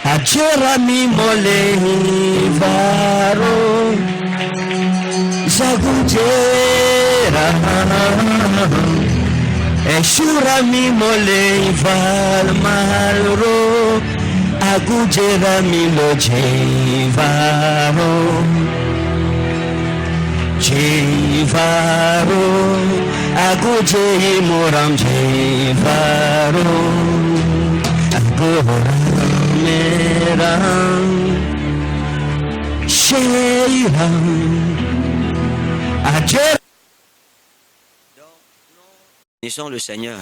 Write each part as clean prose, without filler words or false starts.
Ajerami mole varo Zagujera Eshurami mole val malro Agujerami loje varo Jevaro Aguje moram jevaro Meram Sheiram Adjer. Bénissons le Seigneur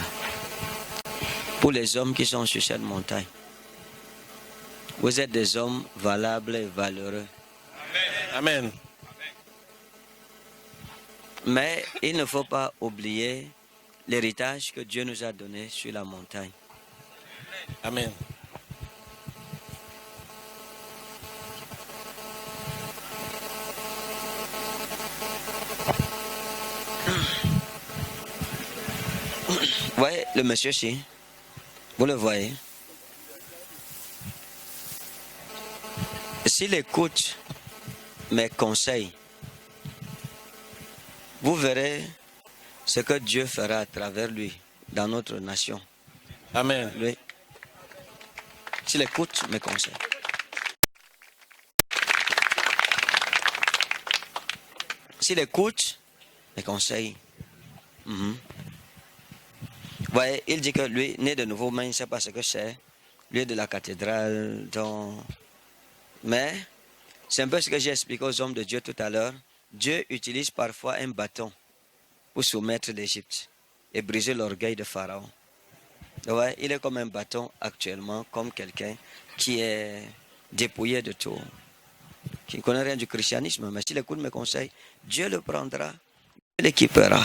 pour les hommes qui sont sur cette montagne. Vous êtes des hommes valables et valeureux. Amen. Amen. Mais il ne faut pas oublier l'héritage que Dieu nous a donné sur la montagne. Amen. Vous voyez le monsieur ici? Vous le voyez? S'il écoute mes conseils, vous verrez ce que Dieu fera à travers lui dans notre nation. Amen. Lui, s'il écoute mes conseils. S'il écoute mes conseils. Vous voyez, il dit que lui, né de nouveau, mais il ne sait pas ce que c'est. Lui est de la cathédrale. Mais c'est un peu ce que j'ai expliqué aux hommes de Dieu tout à l'heure. Dieu utilise parfois un bâton pour soumettre l'Égypte et briser l'orgueil de Pharaon. Ouais, il est comme un bâton actuellement, comme quelqu'un qui est dépouillé de tout, qui ne connaît rien du christianisme, mais s'il écoute mes conseils, Dieu le prendra, Dieu l'équipera,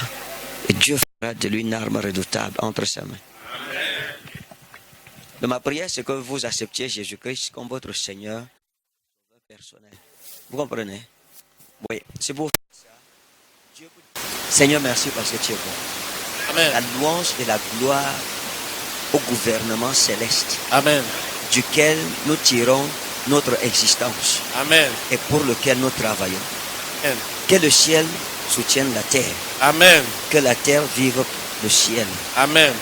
et Dieu fera de lui une arme redoutable entre ses mains. Amen. De ma prière, c'est que vous acceptiez Jésus-Christ comme votre Seigneur personnel. Vous comprenez? Oui, c'est pour ça. Dieu... Seigneur, merci parce que tu es bon. Amen. La louange et la gloire au gouvernement céleste. Amen. Duquel nous tirons notre existence. Amen. Et pour lequel nous travaillons. Amen. Que le ciel soutienne la terre. Amen. Que la terre vive le ciel. Amen.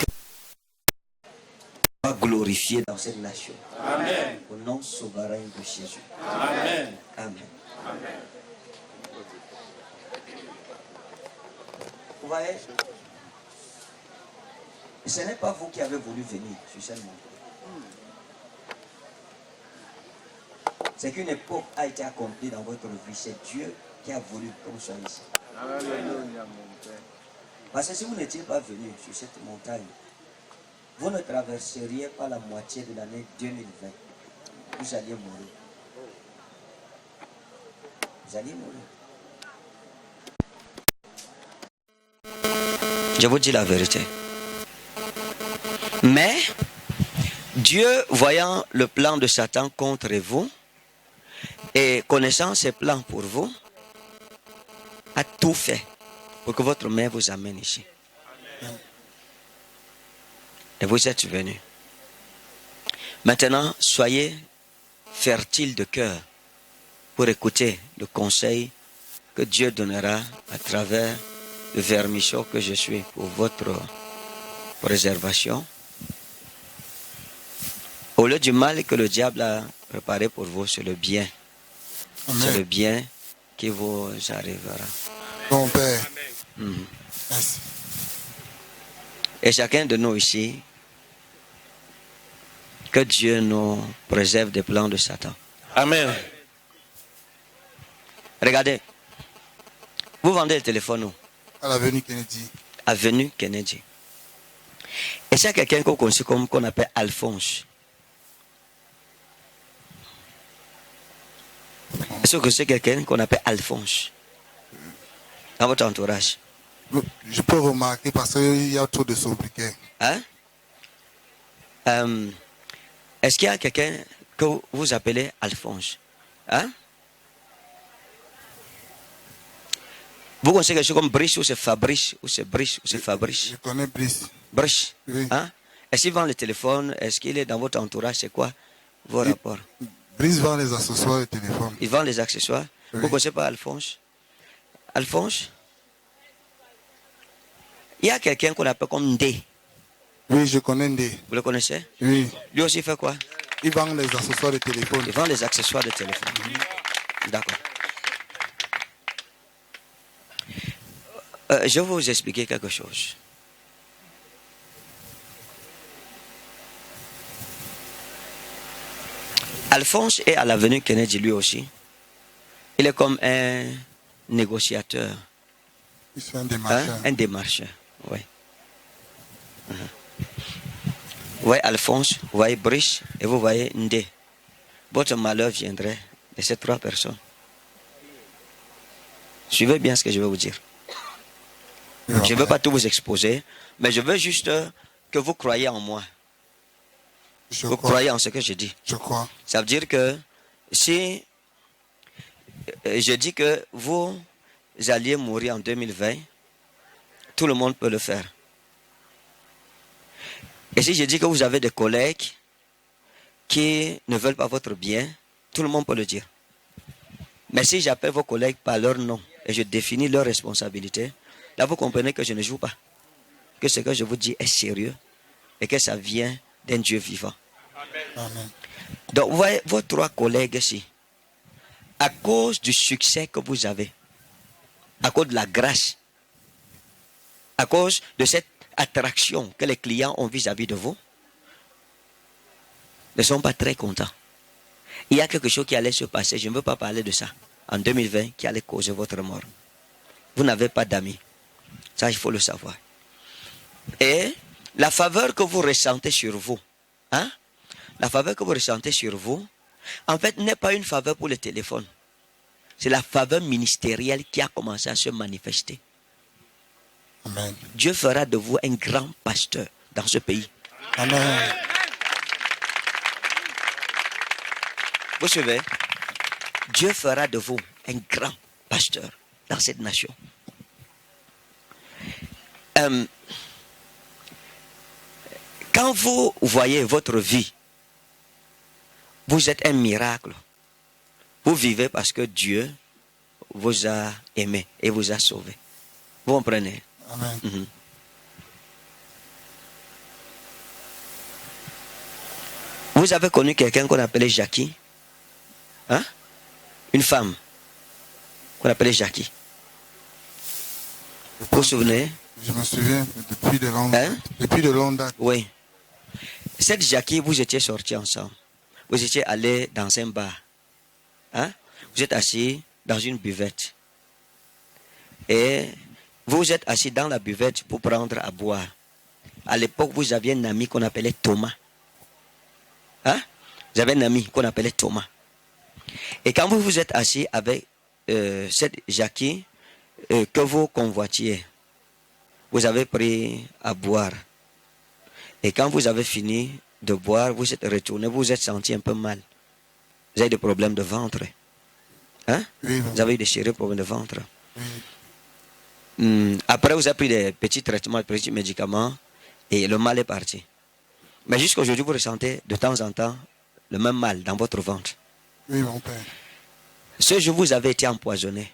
Que glorifié dans cette nation. Amen. Au nom souverain de Jésus. Amen. Amen. Amen. Vous voyez, ce n'est pas vous qui avez voulu venir sur cette montagne. C'est qu'une époque a été accomplie dans votre vie. C'est Dieu qui a voulu que vous soyez ici. Parce que si vous n'étiez pas venu sur cette montagne, vous ne traverseriez pas la moitié de l'année 2020. Vous alliez mourir. Vous alliez mourir. Je vous dis la vérité. Mais Dieu, voyant le plan de Satan contre vous et connaissant ses plans pour vous, a tout fait pour que votre mère vous amène ici. Amen. Et vous êtes venus. Maintenant, soyez fertiles de cœur pour écouter le conseil que Dieu donnera à travers le vermichon que je suis pour votre préservation. Au lieu du mal que le diable a préparé pour vous, c'est le bien. Amen. C'est le bien qui vous arrivera. Mon Père. Merci. Et chacun de nous ici, que Dieu nous préserve des plans de Satan. Amen. Regardez, vous vendez le téléphone où? À l'avenue Kennedy. Avenue Kennedy. Et c'est quelqu'un qu'on connaît comme qu'on appelle Alphonse. Est-ce que c'est quelqu'un qu'on appelle Alphonse dans votre entourage? Je peux remarquer parce qu'il y a trop de sobriquets. Hein? Est-ce qu'il y a quelqu'un que vous appelez Alphonse? Hein? Vous connaissez quelque chose comme Brice ou c'est Fabrice ou c'est Brice ou c'est Fabrice? Je connais Brice. Brice? Oui. Hein? Est-ce qu'il vend le téléphone? Est-ce qu'il est dans votre entourage? C'est quoi vos rapports? Brice vend les accessoires et téléphones. Il vend les accessoires. Oui. Vous ne connaissez pas Alphonse? Alphonse? Il y a quelqu'un qu'on appelle comme Ndé. Oui, je connais Ndé. Vous le connaissez? Oui. Lui aussi fait quoi? Il vend les accessoires de téléphone. Il vend les accessoires de téléphone. D'accord. Je vais vous expliquer quelque chose. Alphonse est à l'avenue Kennedy lui aussi. Il est comme un négociateur, Il fait un démarcheur. un démarcheur. Oui. Vous voyez Alphonse, vous voyez Brice et vous voyez Ndé. Votre malheur viendrait de ces trois personnes. Suivez bien ce que je vais vous dire. Oui, Je ne veux pas tout vous exposer, mais je veux juste que vous croyez en moi. Je Vous crois. croyez en ce que je dis. Je crois. Ça veut dire que si je dis que vous alliez mourir en 2020, tout le monde peut le faire. Et si je dis que vous avez des collègues qui ne veulent pas votre bien, tout le monde peut le dire. Mais si j'appelle vos collègues par leur nom et je définis leurs responsabilités, là vous comprenez que je ne joue pas. Que ce que je vous dis est sérieux et que ça vient d'un Dieu vivant. Amen. Donc, vous voyez vos trois collègues ici, à cause du succès que vous avez, à cause de la grâce, à cause de cette attraction que les clients ont vis-à-vis de vous, ne sont pas très contents. Il y a quelque chose qui allait se passer, je ne veux pas parler de ça, en 2020, qui allait causer votre mort. Vous n'avez pas d'amis. Ça, il faut le savoir. Et la faveur que vous ressentez sur vous, hein? La faveur que vous ressentez sur vous, en fait, n'est pas une faveur pour le téléphone. C'est la faveur ministérielle qui a commencé à se manifester. Amen. Dieu fera de vous un grand pasteur dans ce pays. Amen. Vous suivez? Dieu fera de vous un grand pasteur dans cette nation. Quand vous voyez votre vie, vous êtes un miracle. Vous vivez parce que Dieu vous a aimé et vous a sauvé. Vous comprenez? Amen. Mhm. Vous avez connu quelqu'un qu'on appelait Jackie? Hein? Une femme qu'on appelait Jackie. Vous vous souvenez? Je me souviens depuis de longues Hein? dates. Depuis de longues dates. Oui. Cette Jackie, vous étiez sortis ensemble. Vous étiez allés dans un bar. Hein? Vous êtes assis dans une buvette. Et vous êtes assis dans la buvette pour prendre à boire. À l'époque, vous aviez un ami qu'on appelait Thomas. Hein? Vous avez un ami qu'on appelait Thomas. Et quand vous vous êtes assis avec cette Jackie que vous convoitiez, vous avez pris à boire. Et quand vous avez fini de boire, vous êtes retourné, vous vous êtes senti un peu mal. Vous avez des problèmes de ventre. Hein? Oui, Vous avez eu des sérieux problèmes de ventre. oui. Après, vous avez pris des petits traitements, des petits médicaments, et le mal est parti. Mais jusqu'à aujourd'hui, vous ressentez de temps en temps le même mal dans votre ventre. Oui, mon père. Ce jour, vous avez été empoisonné.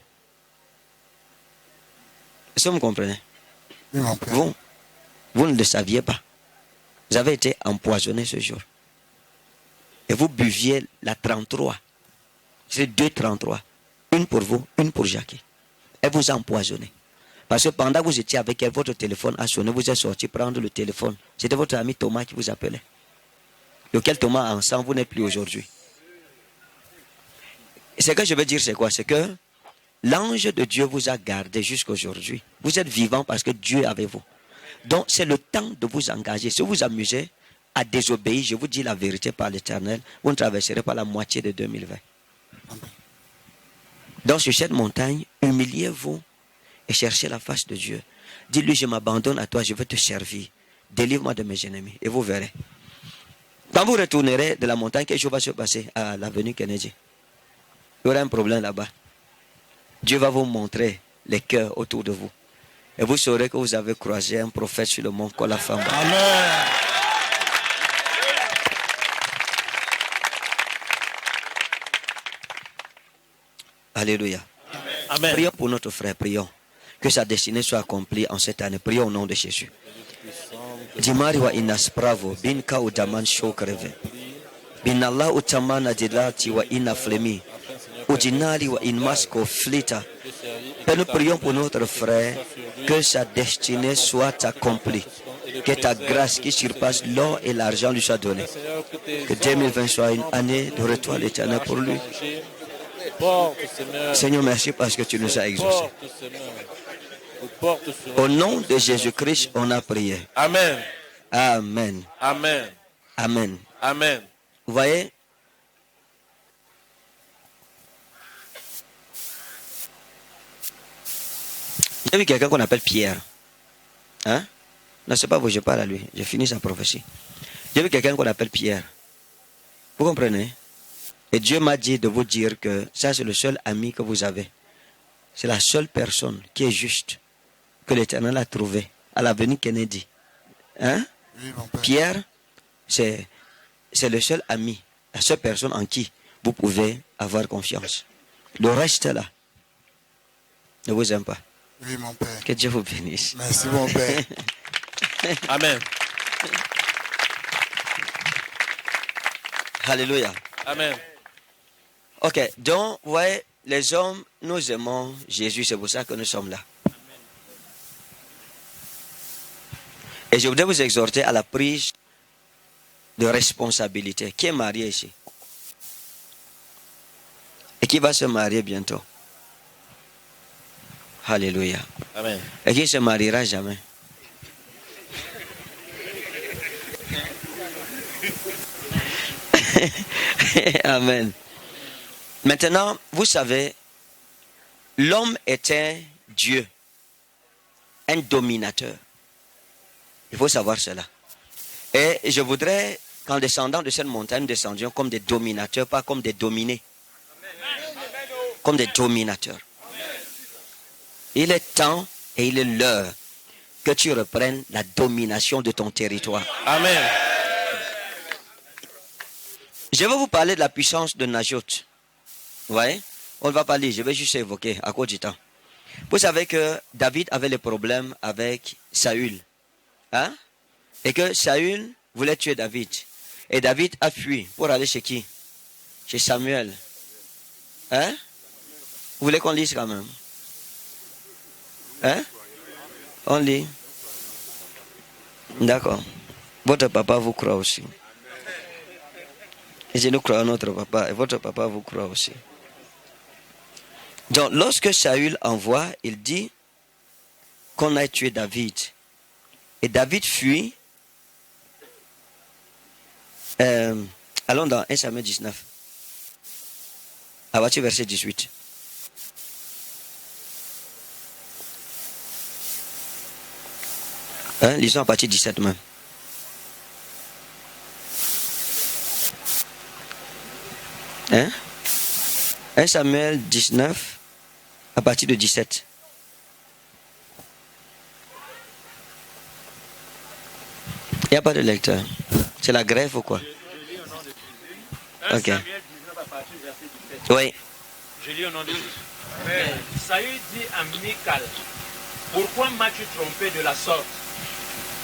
Est-ce que vous comprenez? Oui, mon père. Vous ne le saviez pas. Vous avez été empoisonné ce jour. Et vous buviez la 33. C'est 2,33. Une pour vous, une pour Jackie. Elle vous a empoisonné. Parce que pendant que vous étiez avec elle, votre téléphone a sonné, vous êtes sorti prendre le téléphone. C'était votre ami Thomas qui vous appelait. Lequel Thomas ensemble, vous n'êtes plus aujourd'hui. Et ce que je veux dire, c'est quoi? C'est que l'ange de Dieu vous a gardé jusqu'à aujourd'hui. Vous êtes vivant parce que Dieu est avec vous. Donc, c'est le temps de vous engager. Si vous vous amusez à désobéir, je vous dis la vérité par l'Éternel, vous ne traverserez pas la moitié de 2020. Donc, sur cette montagne, humiliez-vous et cherchez la face de Dieu. Dis-lui, je m'abandonne à toi, je veux te servir. Délivre-moi de mes ennemis et vous verrez. Quand vous retournerez de la montagne, quelque chose va se passer à l'avenue Kennedy. Il y aura un problème là-bas. Dieu va vous montrer les cœurs autour de vous. Et vous saurez que vous avez croisé un prophète sur le mont Kolafamba. Amen. Alléluia. Amen. Prions pour notre frère, prions. Que sa destinée soit accomplie en cette année. Prions au nom de Jésus. Dimari wa inas bravo, bin ka udaman shokreve. Bin Allah utamana dilati wa ina flemi. Ujinali wa inmasko flita. Et nous prions pour notre frère, que sa destinée soit accomplie. Que ta grâce qui surpasse l'or et l'argent lui soit donnée. Que 2020 soit une année de retour à l'éternel pour lui. Seigneur, merci parce que tu nous as exaucés. Au nom de Jésus-Christ, on a prié. Amen. Amen. Amen. Amen. Amen. Vous voyez, j'ai vu quelqu'un qu'on appelle Pierre. Hein? Non, c'est pas vous, je parle à lui. J'ai fini sa prophétie. J'ai vu quelqu'un qu'on appelle Pierre. Vous comprenez? Et Dieu m'a dit de vous dire que ça, c'est le seul ami que vous avez. C'est la seule personne qui est juste, que l'Éternel a trouvé à l'avenue Kennedy. Hein? Oui, mon père. Pierre, c'est le seul ami, la seule personne en qui vous pouvez avoir confiance. Le reste là ne vous aime pas. Oui, mon père. Que Dieu vous bénisse. Merci, mon père. Amen. Alléluia. Amen. Ok, donc, vous voyez, les hommes, nous aimons Jésus, c'est pour ça que nous sommes là. Et je voudrais vous exhorter à la prise de responsabilité. Qui est marié ici? Et qui va se marier bientôt? Alléluia. Amen. Et qui ne se mariera jamais? Amen. Maintenant, vous savez, l'homme est un Dieu, un dominateur. Il faut savoir cela. Et je voudrais qu'en descendant de cette montagne, nous descendions comme des dominateurs, pas comme des dominés. Comme des dominateurs. Il est temps et il est l'heure que tu reprennes la domination de ton territoire. Amen. Je vais vous parler de la puissance de Najot. Vous voyez? On ne va pas lire, je vais juste évoquer à cause du temps. Vous savez que David avait les problèmes avec Saül. Hein? Et que Saül voulait tuer David. Et David a fui pour aller chez qui? Chez Samuel. Hein? Vous voulez qu'on lise quand même? Hein? On lit. D'accord. Votre papa vous croit aussi. Et je nous crois à notre papa. Et votre papa vous croit aussi. Donc, lorsque Saül envoie, il dit qu'on a tué David. Et David fuit. Allons dans 1 Samuel 19. À partir du verset 18. Hein, lisons à partir de 17 même. Hein? 1 Samuel 19, à partir de 17. Il n'y a pas de lecteur. C'est la grève ou quoi? Ok. Oui. Je lis au nom de Jésus. Saül dit à Michal, pourquoi m'as-tu trompé de la sorte?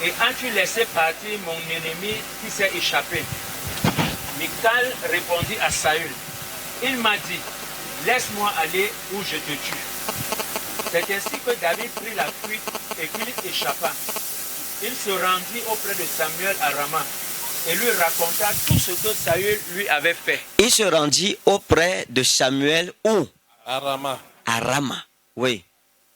Et as-tu laissé partir mon ennemi qui s'est échappé? Michal répondit à Saül, il m'a dit, laisse-moi aller ou je te tue. C'est ainsi que David prit la fuite et qu'il échappa. Il se rendit auprès de Samuel à Rama et lui raconta tout ce que Saül lui avait fait. Il se rendit auprès de Samuel où? À Rama. À Rama. Oui.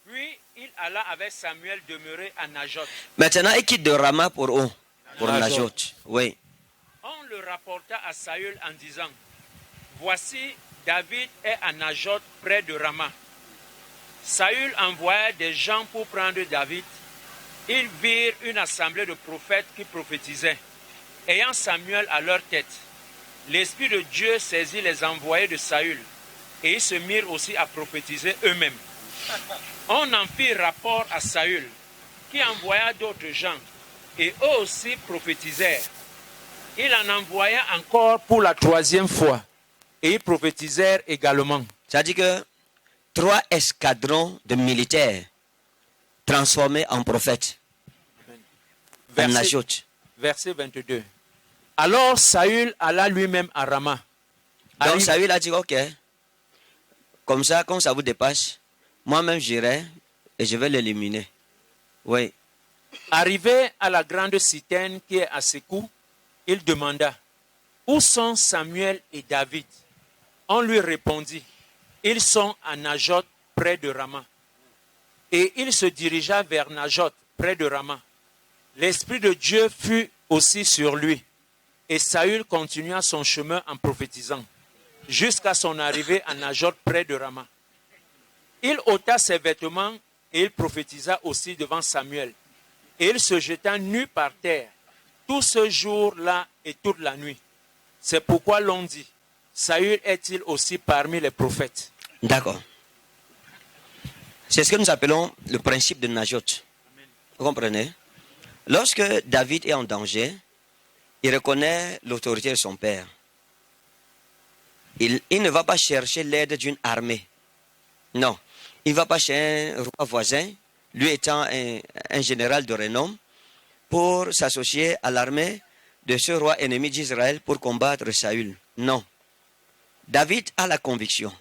Puis il alla avec Samuel demeurer à Najot. Maintenant, il quitte de Rama pour où? Pour Najot. Oui. On le rapporta à Saül en disant, voici David est à Najot près de Rama. Saül envoya des gens pour prendre David. Ils virent une assemblée de prophètes qui prophétisaient, ayant Samuel à leur tête. L'Esprit de Dieu saisit les envoyés de Saül, et ils se mirent aussi à prophétiser eux-mêmes. On en fit rapport à Saül, qui envoya d'autres gens, et eux aussi prophétisèrent. Il en envoya encore pour la troisième fois, et ils prophétisèrent également. C'est-à-dire que 3 escadrons de militaires transformés en prophètes. En Najot. Verset 22. Alors Saül alla lui-même à Rama. Donc Saül a dit, ok, comme ça, quand ça vous dépasse, moi-même j'irai et je vais l'éliminer. Oui. Arrivé à la grande citerne qui est à Sékou, il demanda, où sont Samuel et David? On lui répondit, ils sont à Najot près de Rama. Et il se dirigea vers Najot près de Rama. L'Esprit de Dieu fut aussi sur lui. Et Saül continua son chemin en prophétisant, jusqu'à son arrivée à Najot près de Rama. Il ôta ses vêtements et il prophétisa aussi devant Samuel. Et il se jeta nu par terre, tout ce jour-là et toute la nuit. C'est pourquoi l'on dit, Saül est-il aussi parmi les prophètes? D'accord. C'est ce que nous appelons le principe de Najot. Vous comprenez? Lorsque David est en danger, il reconnaît l'autorité de son père. Il ne va pas chercher l'aide d'une armée. Non. Il ne va pas chez un roi voisin, lui étant un général de renom, pour s'associer à l'armée de ce roi ennemi d'Israël pour combattre Saül. Non. David a la conviction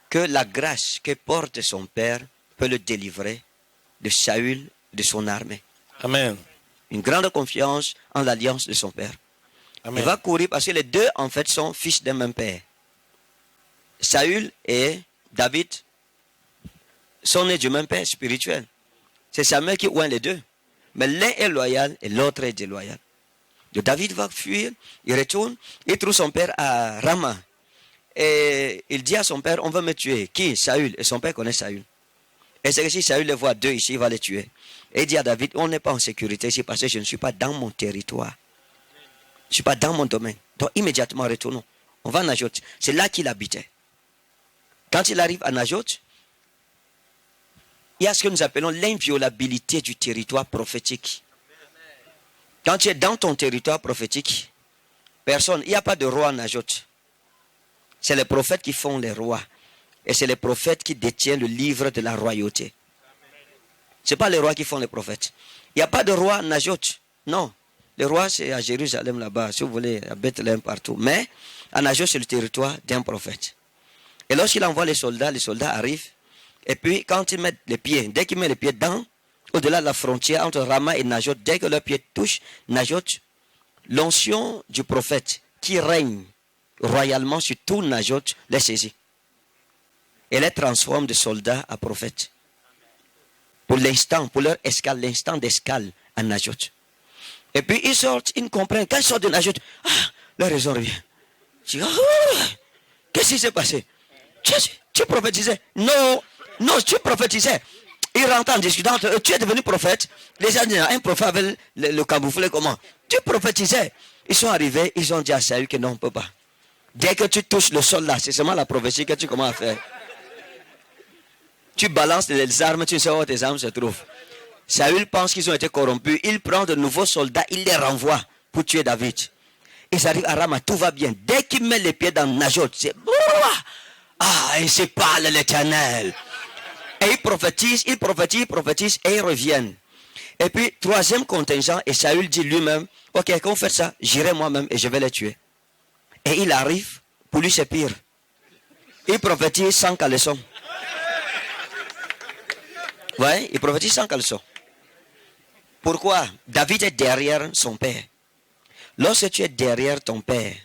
que la grâce que porte son père peut le délivrer de Saül, de son armée. Amen. Une grande confiance en l'alliance de son père. Amen. Il va courir parce que les deux, en fait, sont fils d'un même père. Saül et David sont nés du même père spirituel. C'est Samuel qui oint les deux. Mais l'un est loyal et l'autre est déloyal. Donc David va fuir, il retourne, il trouve son père à Rama. Et il dit à son père, on va me tuer. Qui? Saül. Et son père connaît Saül. Et c'est que si Saül les voit deux ici, il va les tuer. Et il dit à David, on n'est pas en sécurité ici parce que je ne suis pas dans mon territoire. Je ne suis pas dans mon domaine. Donc immédiatement retournons. On va à Najot. C'est là qu'il habitait. Quand il arrive à Najot, il y a ce que nous appelons l'inviolabilité du territoire prophétique. Quand tu es dans ton territoire prophétique, personne, il n'y a pas de roi à Najot. C'est les prophètes qui font les rois. Et c'est les prophètes qui détiennent le livre de la royauté. Ce n'est pas les rois qui font les prophètes. Il n'y a pas de roi à Najot. Non. Le roi, c'est à Jérusalem là-bas, si vous voulez, à Bethléem partout. Mais à Najot, c'est le territoire d'un prophète. Et lorsqu'il envoie les soldats arrivent. Et puis, quand ils mettent les pieds, dès qu'ils mettent les pieds au-delà de la frontière entre Rama et Najot, dès que leurs pieds touchent Najot, l'onction du prophète qui règne royalement sur tout Najot les saisit. Et les transforme de soldats à prophètes. Pour l'instant, pour leur escale, l'instant d'escale à Najot. Et puis ils sortent, ils comprennent. Quand ils sortent de Najot, leur raison revient. Je dis, qu'est-ce qui s'est passé? Tu prophétisais? Non, tu prophétisais. Ils rentrent en discutant, tu es devenu prophète. Les gens disent, un prophète avec le camouflet, comment? Tu prophétisais. Ils sont arrivés, ils ont dit à Saül que non, on ne peut pas. Dès que tu touches le sol là, c'est seulement la prophétie que tu commences à faire. Tu balances les armes, tu sais où tes armes se trouvent. Saül pense qu'ils ont été corrompus. Il prend de nouveaux soldats, il les renvoie pour tuer David. Ils arrivent à Rama, tout va bien. Dès qu'il met les pieds dans Najot, c'est... ainsi parle l'Éternel. Et ils prophétisent, et ils reviennent. Et puis, troisième contingent, et Saül dit lui-même, ok, quand vous faites ça, j'irai moi-même et je vais les tuer. Et il arrive, pour lui c'est pire. Il prophétise sans caleçon. Ouais, il prophétise sans caleçon. Pourquoi? David est derrière son père. Lorsque tu es derrière ton père,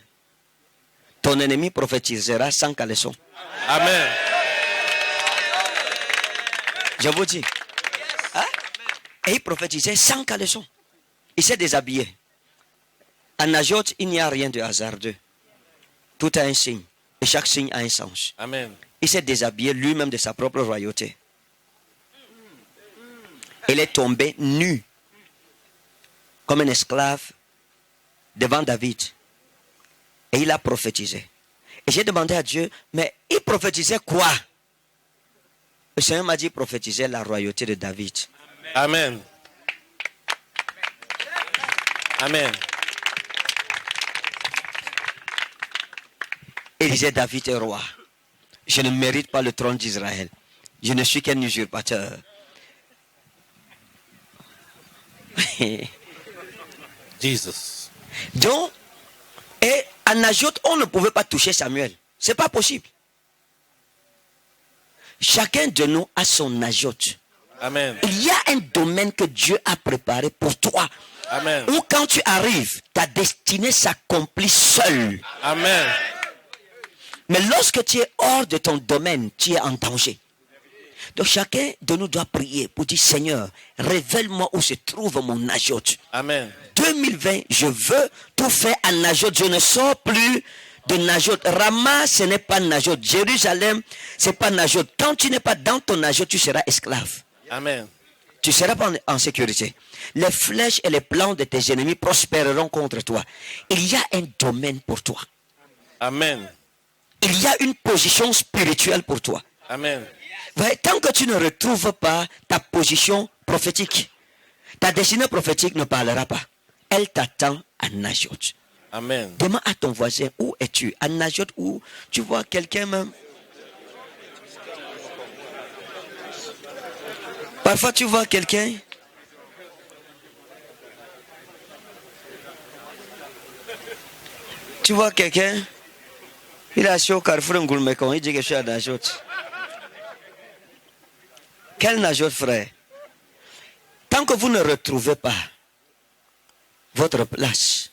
ton ennemi prophétisera sans caleçon. Amen. Je vous dis. Hein? Et il prophétisait sans caleçon. Il s'est déshabillé. À Najot, il n'y a rien de hasardeux. Tout a un signe. Et chaque signe a un sens. Amen. Il s'est déshabillé lui-même de sa propre royauté. Il est tombé nu, comme un esclave, devant David. Et il a prophétisé. Et j'ai demandé à Dieu, mais il prophétisait quoi? Le Seigneur m'a dit, il prophétisait la royauté de David. Amen. Amen. Il disait, David est roi. je ne mérite pas le trône d'Israël. Je ne suis qu'un usurpateur. Jesus. Donc, et à Najot, on ne pouvait pas toucher Samuel. C'est pas possible. Chacun de nous a son Najot. Amen. Il y a un domaine que Dieu a préparé pour toi. Amen. Où quand tu arrives, ta destinée s'accomplit seule. Amen. Mais lorsque tu es hors de ton domaine, tu es en danger. Donc chacun de nous doit prier pour dire, Seigneur, révèle-moi où se trouve mon Najot. Amen. 2020, je veux tout faire à Najot. Je ne sors plus de Najot. Rama, ce n'est pas Najot. Jérusalem, ce n'est pas Najot. Quand tu n'es pas dans ton Najot, tu seras esclave. Amen. Tu ne seras pas en sécurité. Les flèches et les plans de tes ennemis prospéreront contre toi. Il y a un domaine pour toi. Amen. Il y a une position spirituelle pour toi. Amen. Tant que tu ne retrouves pas ta position prophétique, ta destinée prophétique ne parlera pas. Elle t'attend à Najot. Amen. Demande à ton voisin, où es-tu? À Najot, où tu vois quelqu'un même? Parfois tu vois quelqu'un. Tu vois quelqu'un. Il est assis au carrefour Ngoulmekong, il dit que je suis à Najot. Quel Najot, frère? Tant que vous ne retrouvez pas votre place,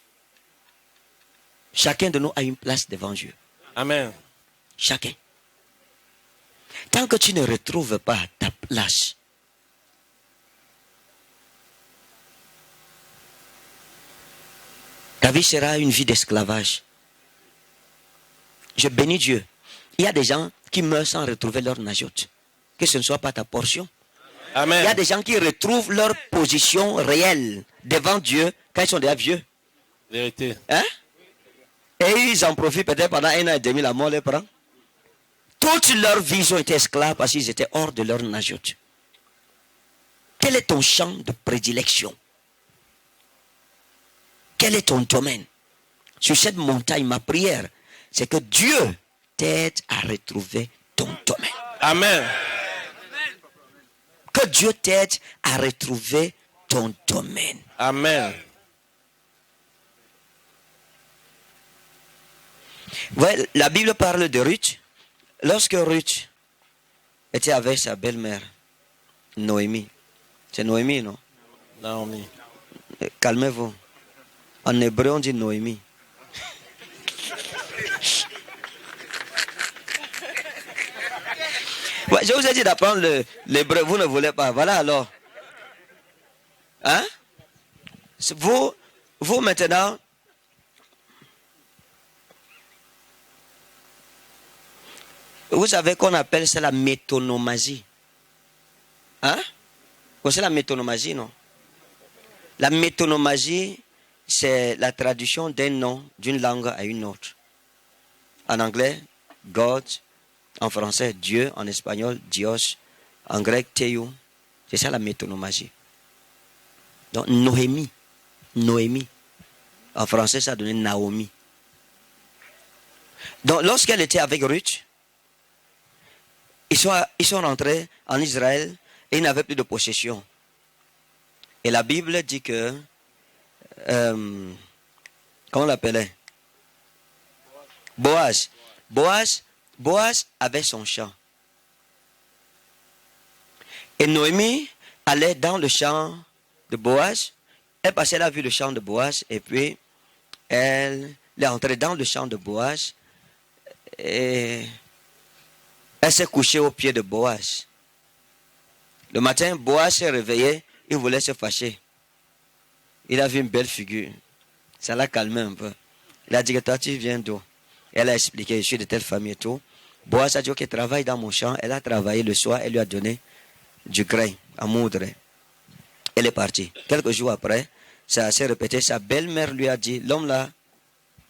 chacun de nous a une place devant Dieu. Amen. Chacun. Tant que tu ne retrouves pas ta place, ta vie sera une vie d'esclavage. Je bénis Dieu. Il y a des gens qui meurent sans retrouver leur Najot. Que ce ne soit pas ta portion. Amen. Il y a des gens qui retrouvent leur position réelle devant Dieu quand ils sont déjà vieux. Vérité. Hein? Et ils en profitent peut-être pendant 1 an et demi, la mort les prend. Toute leur vie, ils ont été esclaves parce qu'ils étaient hors de leur Najot. Quel est ton champ de prédilection? Quel est ton domaine? Sur cette montagne, ma prière, c'est que Dieu t'aide à retrouver ton domaine. Amen. Que Dieu t'aide à retrouver ton domaine. Amen. Ouais, la Bible parle de Ruth. Lorsque Ruth était avec sa belle-mère, Noémie. C'est Noémie, non? Naomi. Calmez-vous. En hébreu, on dit Noémie. Ouais, je vous ai dit d'apprendre l'hébreu, vous ne voulez pas. Voilà alors. Hein? Vous maintenant, vous savez qu'on appelle ça la métonomasie. Hein? Vous connaissez la métonomasie, non? La métonomasie, c'est la traduction d'un nom d'une langue à une autre. En anglais, God. En français, Dieu. En espagnol, Dios. En grec, Theou. C'est ça la métonomasie. Donc, Noémie. Noémie. En français, ça donnait Naomi. Donc, lorsqu'elle était avec Ruth, ils sont rentrés en Israël et ils n'avaient plus de possession. Et la Bible dit que, comment on l'appelait? Boaz. Boaz avait son champ. Et Noémie allait dans le champ de Boaz. Elle passait, elle a vu le champ de Boaz. Et puis, elle est entrée dans le champ de Boaz. Et elle s'est couchée au pied de Boaz. Le matin, Boaz s'est réveillé. Il voulait se fâcher. Il a vu une belle figure. Ça l'a calmé un peu. Il a dit que toi, tu viens d'où? Elle a expliqué, je suis de telle famille et tout. Boaz a dit, ok, travaille dans mon champ. Elle a travaillé le soir, elle lui a donné du grain à moudre. Elle est partie. Quelques jours après, ça s'est répété. Sa belle-mère lui a dit, l'homme là,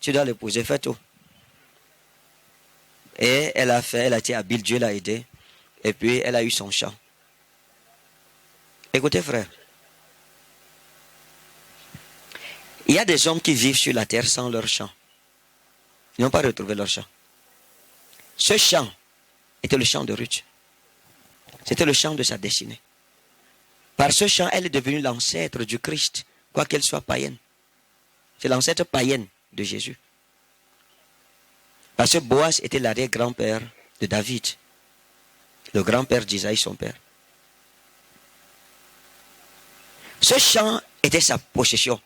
tu dois l'épouser, fais tout. Et elle a fait, elle a été habile, Dieu l'a aidé. Et puis, elle a eu son champ. Écoutez, frère. Il y a des hommes qui vivent sur la terre sans leur champ. Ils n'ont pas retrouvé leur champ. Ce champ était le chant de Ruth. C'était le chant de sa destinée. Par ce chant, elle est devenue l'ancêtre du Christ, quoiqu'elle soit païenne. C'est l'ancêtre païenne de Jésus. Parce que Boaz était l'arrière-grand-père de David, le grand-père d'Isaïe, son père. Ce chant était sa possession.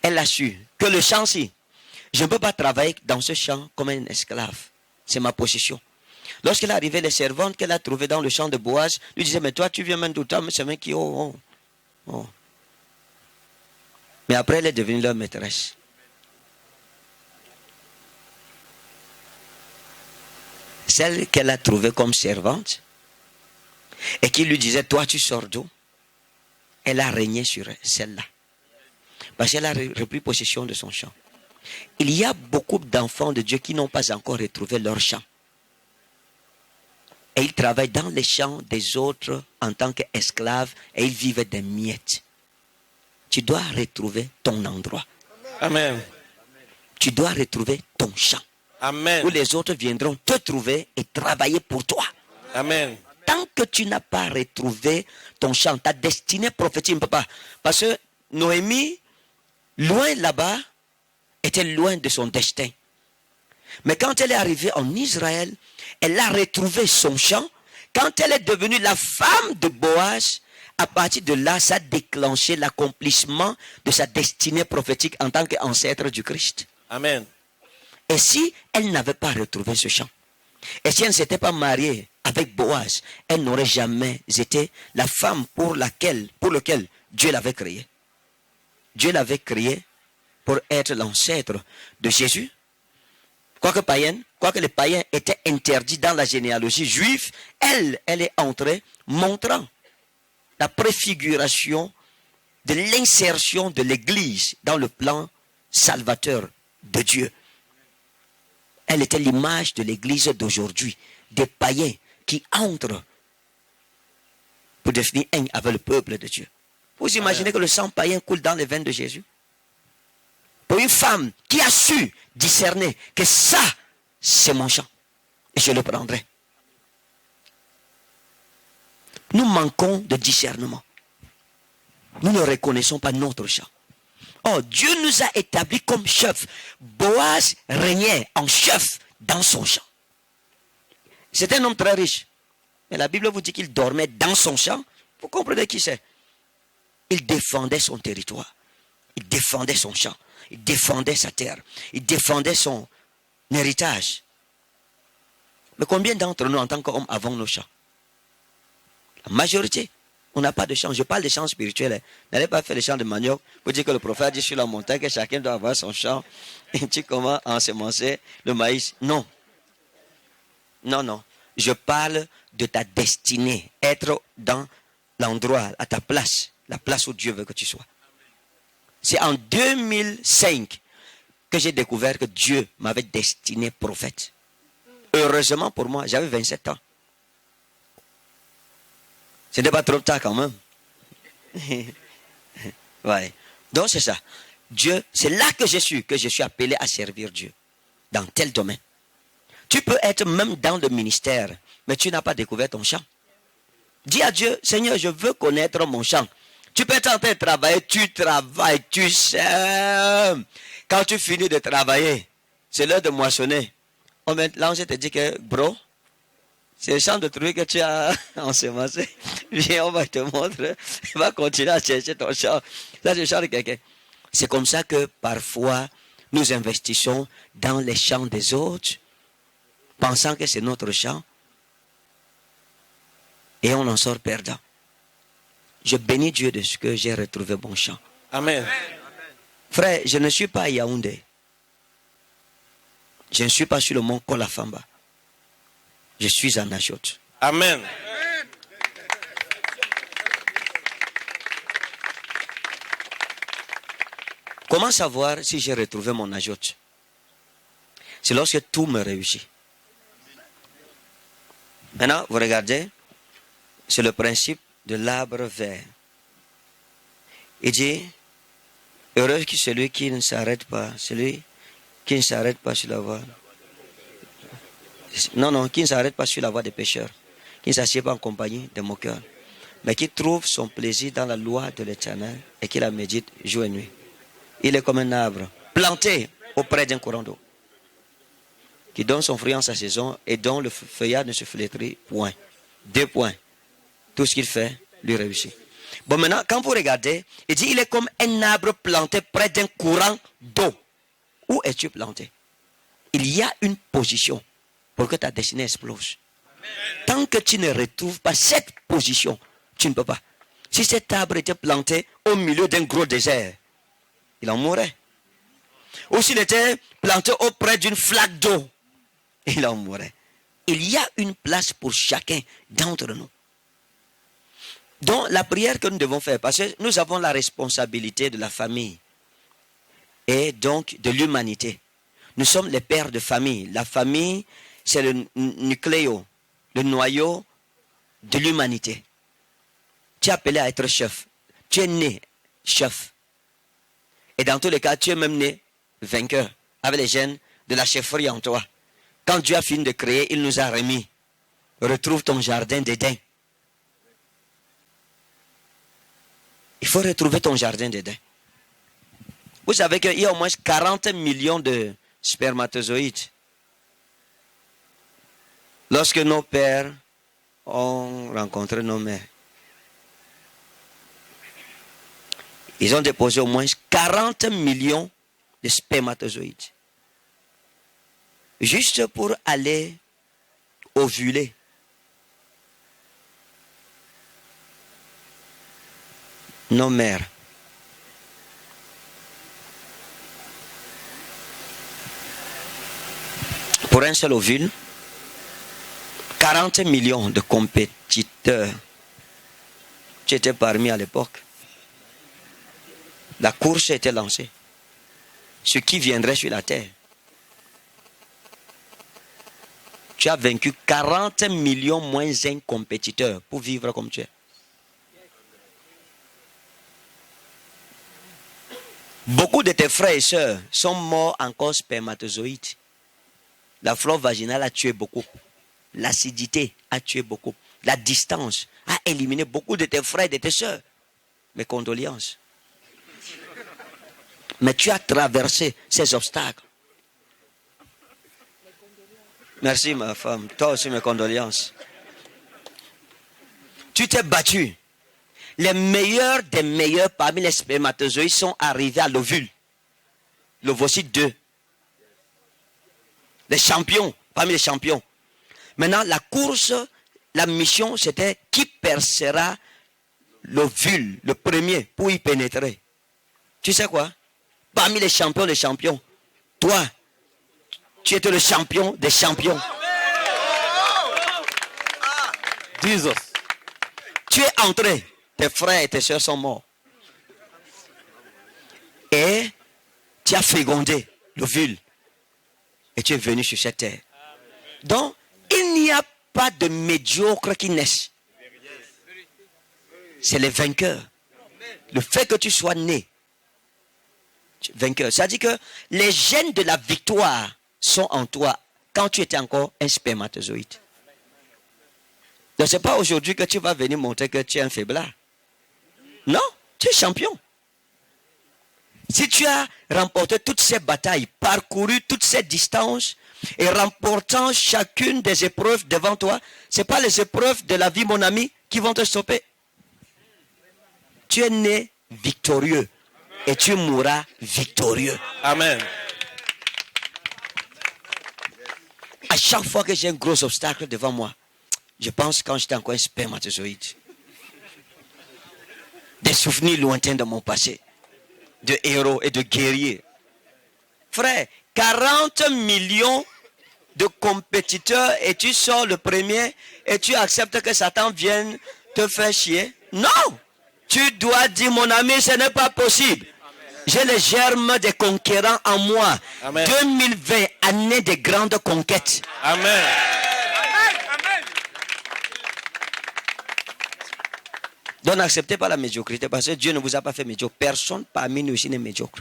Elle a su que le champ-ci, je ne peux pas travailler dans ce champ comme un esclave. C'est ma possession. Lorsqu'elle arrivait, les servantes qu'elle a trouvées dans le champ de Boaz lui disaient, mais toi, tu viens même d'autant, mais c'est même qui, oh. Mais après, elle est devenue leur maîtresse. Celle qu'elle a trouvée comme servante et qui lui disait, toi, tu sors d'où? Elle a régné sur celle-là. Parce qu'elle a repris possession de son champ. Il y a beaucoup d'enfants de Dieu qui n'ont pas encore retrouvé leur champ. Et ils travaillent dans les champs des autres en tant qu'esclaves et ils vivent des miettes. Tu dois retrouver ton endroit. Amen. Tu dois retrouver ton champ. Amen. Où les autres viendront te trouver et travailler pour toi. Amen. Tant que tu n'as pas retrouvé ton champ, ta destinée prophétique, ne peut pas. Parce que Noémie, loin là-bas, était loin de son destin. Mais quand elle est arrivée en Israël, elle a retrouvé son champ. Quand elle est devenue la femme de Boaz, à partir de là, ça a déclenché l'accomplissement de sa destinée prophétique en tant qu'ancêtre du Christ. Amen. Et si elle n'avait pas retrouvé ce champ, et si elle ne s'était pas mariée avec Boaz, elle n'aurait jamais été la femme pour laquelle Dieu l'avait créée. Dieu l'avait créée pour être l'ancêtre de Jésus. Quoique les païens étaient interdits dans la généalogie juive, elle est entrée montrant la préfiguration de l'insertion de l'Église dans le plan salvateur de Dieu. Elle était l'image de l'Église d'aujourd'hui, des païens qui entrent pour devenir un avec le peuple de Dieu. Vous imaginez que le sang païen coule dans les veines de Jésus? Pour une femme qui a su discerner que ça, c'est mon champ, et je le prendrai. Nous manquons de discernement. Nous ne reconnaissons pas notre champ. Oh, Dieu nous a établis comme chefs. Boaz régnait en chef dans son champ. C'est un homme très riche. Mais la Bible vous dit qu'il dormait dans son champ. Vous comprenez qui c'est? Il défendait son territoire. Il défendait son champ. Il défendait sa terre. Il défendait son héritage. Mais combien d'entre nous, en tant qu'hommes, avons nos champs? La majorité. On n'a pas de champ. Je parle des champs spirituels. N'allez pas faire les champs de manioc. Vous dites que le prophète dit sur la montagne que chacun doit avoir son champ. Et tu commences à ensemencer le maïs. Non. Non, non. Je parle de ta destinée. Être dans l'endroit, à ta place. La place où Dieu veut que tu sois. C'est en 2005 que j'ai découvert que Dieu m'avait destiné prophète. Heureusement pour moi, j'avais 27 ans. Ce n'est pas trop tard quand même. Ouais. Donc c'est ça. Dieu, c'est là que je suis appelé à servir Dieu. Dans tel domaine. Tu peux être même dans le ministère, mais tu n'as pas découvert ton champ. Dis à Dieu, Seigneur, je veux connaître mon champ. Tu peux être en train de travailler, tu travailles, tu sèmes. Quand tu finis de travailler, c'est l'heure de moissonner. Là, on te dit que, bro, c'est le champ de trucs que tu as ensemencé. Viens, on va te montrer. On va continuer à chercher ton champ. Ça, c'est le champ de quelqu'un. C'est comme ça que parfois, nous investissons dans les champs des autres, pensant que c'est notre champ, et on en sort perdant. Je bénis Dieu de ce que j'ai retrouvé mon champ. Amen. Frère, je ne suis pas à Yaoundé. Je ne suis pas sur le mont Kolafamba. Je suis à Nachot. Amen. Comment savoir si j'ai retrouvé mon Nachot? C'est lorsque tout me réussit. Maintenant, vous regardez, c'est le principe de l'arbre vert. Il dit, heureux que celui qui ne s'arrête pas, celui qui ne s'arrête pas sur la voie. Non, non, qui ne s'arrête pas sur la voie des pécheurs, qui ne s'assied pas en compagnie des moqueurs, mais qui trouve son plaisir dans la loi de l'Éternel et qui la médite jour et nuit. Il est comme un arbre planté auprès d'un courant d'eau, qui donne son fruit en sa saison et dont le feuillage ne se flétrit point. 2 points. Tout ce qu'il fait lui réussit. Bon, maintenant, quand vous regardez, il dit il est comme un arbre planté près d'un courant d'eau. Où es-tu planté? Il y a une position pour que ta destinée explose. Tant que tu ne retrouves pas cette position, tu ne peux pas. Si cet arbre était planté au milieu d'un gros désert, il en mourrait. Ou s'il était planté auprès d'une flaque d'eau, il en mourrait. Il y a une place pour chacun d'entre nous. Donc la prière que nous devons faire, parce que nous avons la responsabilité de la famille et donc de l'humanité. Nous sommes les pères de famille. La famille, c'est le nucléo, le noyau de l'humanité. Tu es appelé à être chef. Tu es né chef. Et dans tous les cas, tu es même né vainqueur, avec les gènes de la chefferie en toi. Quand Dieu a fini de créer, il nous a remis. Retrouve ton jardin d'Éden. Il faut retrouver ton jardin d'Éden. Vous savez qu'il y a au moins 40 millions de spermatozoïdes. Lorsque nos pères ont rencontré nos mères, ils ont déposé au moins 40 millions de spermatozoïdes. Juste pour aller ovuler. Nos mères. Pour un seul ovule, 40 millions de compétiteurs. Tu étais parmi à l'époque. La course était lancée. Ce qui viendrait sur la terre. Tu as vaincu 40 millions moins un compétiteur pour vivre comme tu es. Beaucoup de tes frères et sœurs sont morts en cause spermatozoïdes. La flore vaginale a tué beaucoup. L'acidité a tué beaucoup. La distance a éliminé beaucoup de tes frères et de tes sœurs. Mes condoléances. Mais tu as traversé ces obstacles. Merci ma femme. Toi aussi mes condoléances. Tu t'es battu. Les meilleurs des meilleurs parmi les spermatozoïdes sont arrivés à l'ovule. L'ovocyte 2. Les champions, parmi les champions. Maintenant, la course, la mission, c'était qui percera l'ovule, le premier, pour y pénétrer. Tu sais quoi? Parmi les champions, toi, tu étais le champion des champions. Jesus. Tu es entré, tes frères et tes soeurs sont morts. Et tu as fécondé l'ovule. Et tu es venu sur cette terre. Donc, il n'y a pas de médiocres qui naissent. C'est les vainqueurs. Le fait que tu sois né vainqueur, ça dit que les gènes de la victoire sont en toi quand tu étais encore un spermatozoïde. Donc ce n'est pas aujourd'hui que tu vas venir montrer que tu es un faiblard. Non, tu es champion. Si tu as remporté toutes ces batailles, parcouru toutes ces distances et remportant chacune des épreuves devant toi, ce n'est pas les épreuves de la vie, mon ami, qui vont te stopper. Tu es né victorieux et tu mourras victorieux. Amen. À chaque fois que j'ai un gros obstacle devant moi, je pense quand j'étais encore un spermatozoïde. Des souvenirs lointains de mon passé, de héros et de guerriers. Frère, 40 millions de compétiteurs et tu sors le premier et tu acceptes que Satan vienne te faire chier? Non! Tu dois dire, mon ami, ce n'est pas possible. J'ai les germes des conquérants en moi. Amen. 2020, année de grandes conquêtes. Amen. Donc n'acceptez pas la médiocrité parce que Dieu ne vous a pas fait médiocre. Personne parmi nous ici n'est médiocre.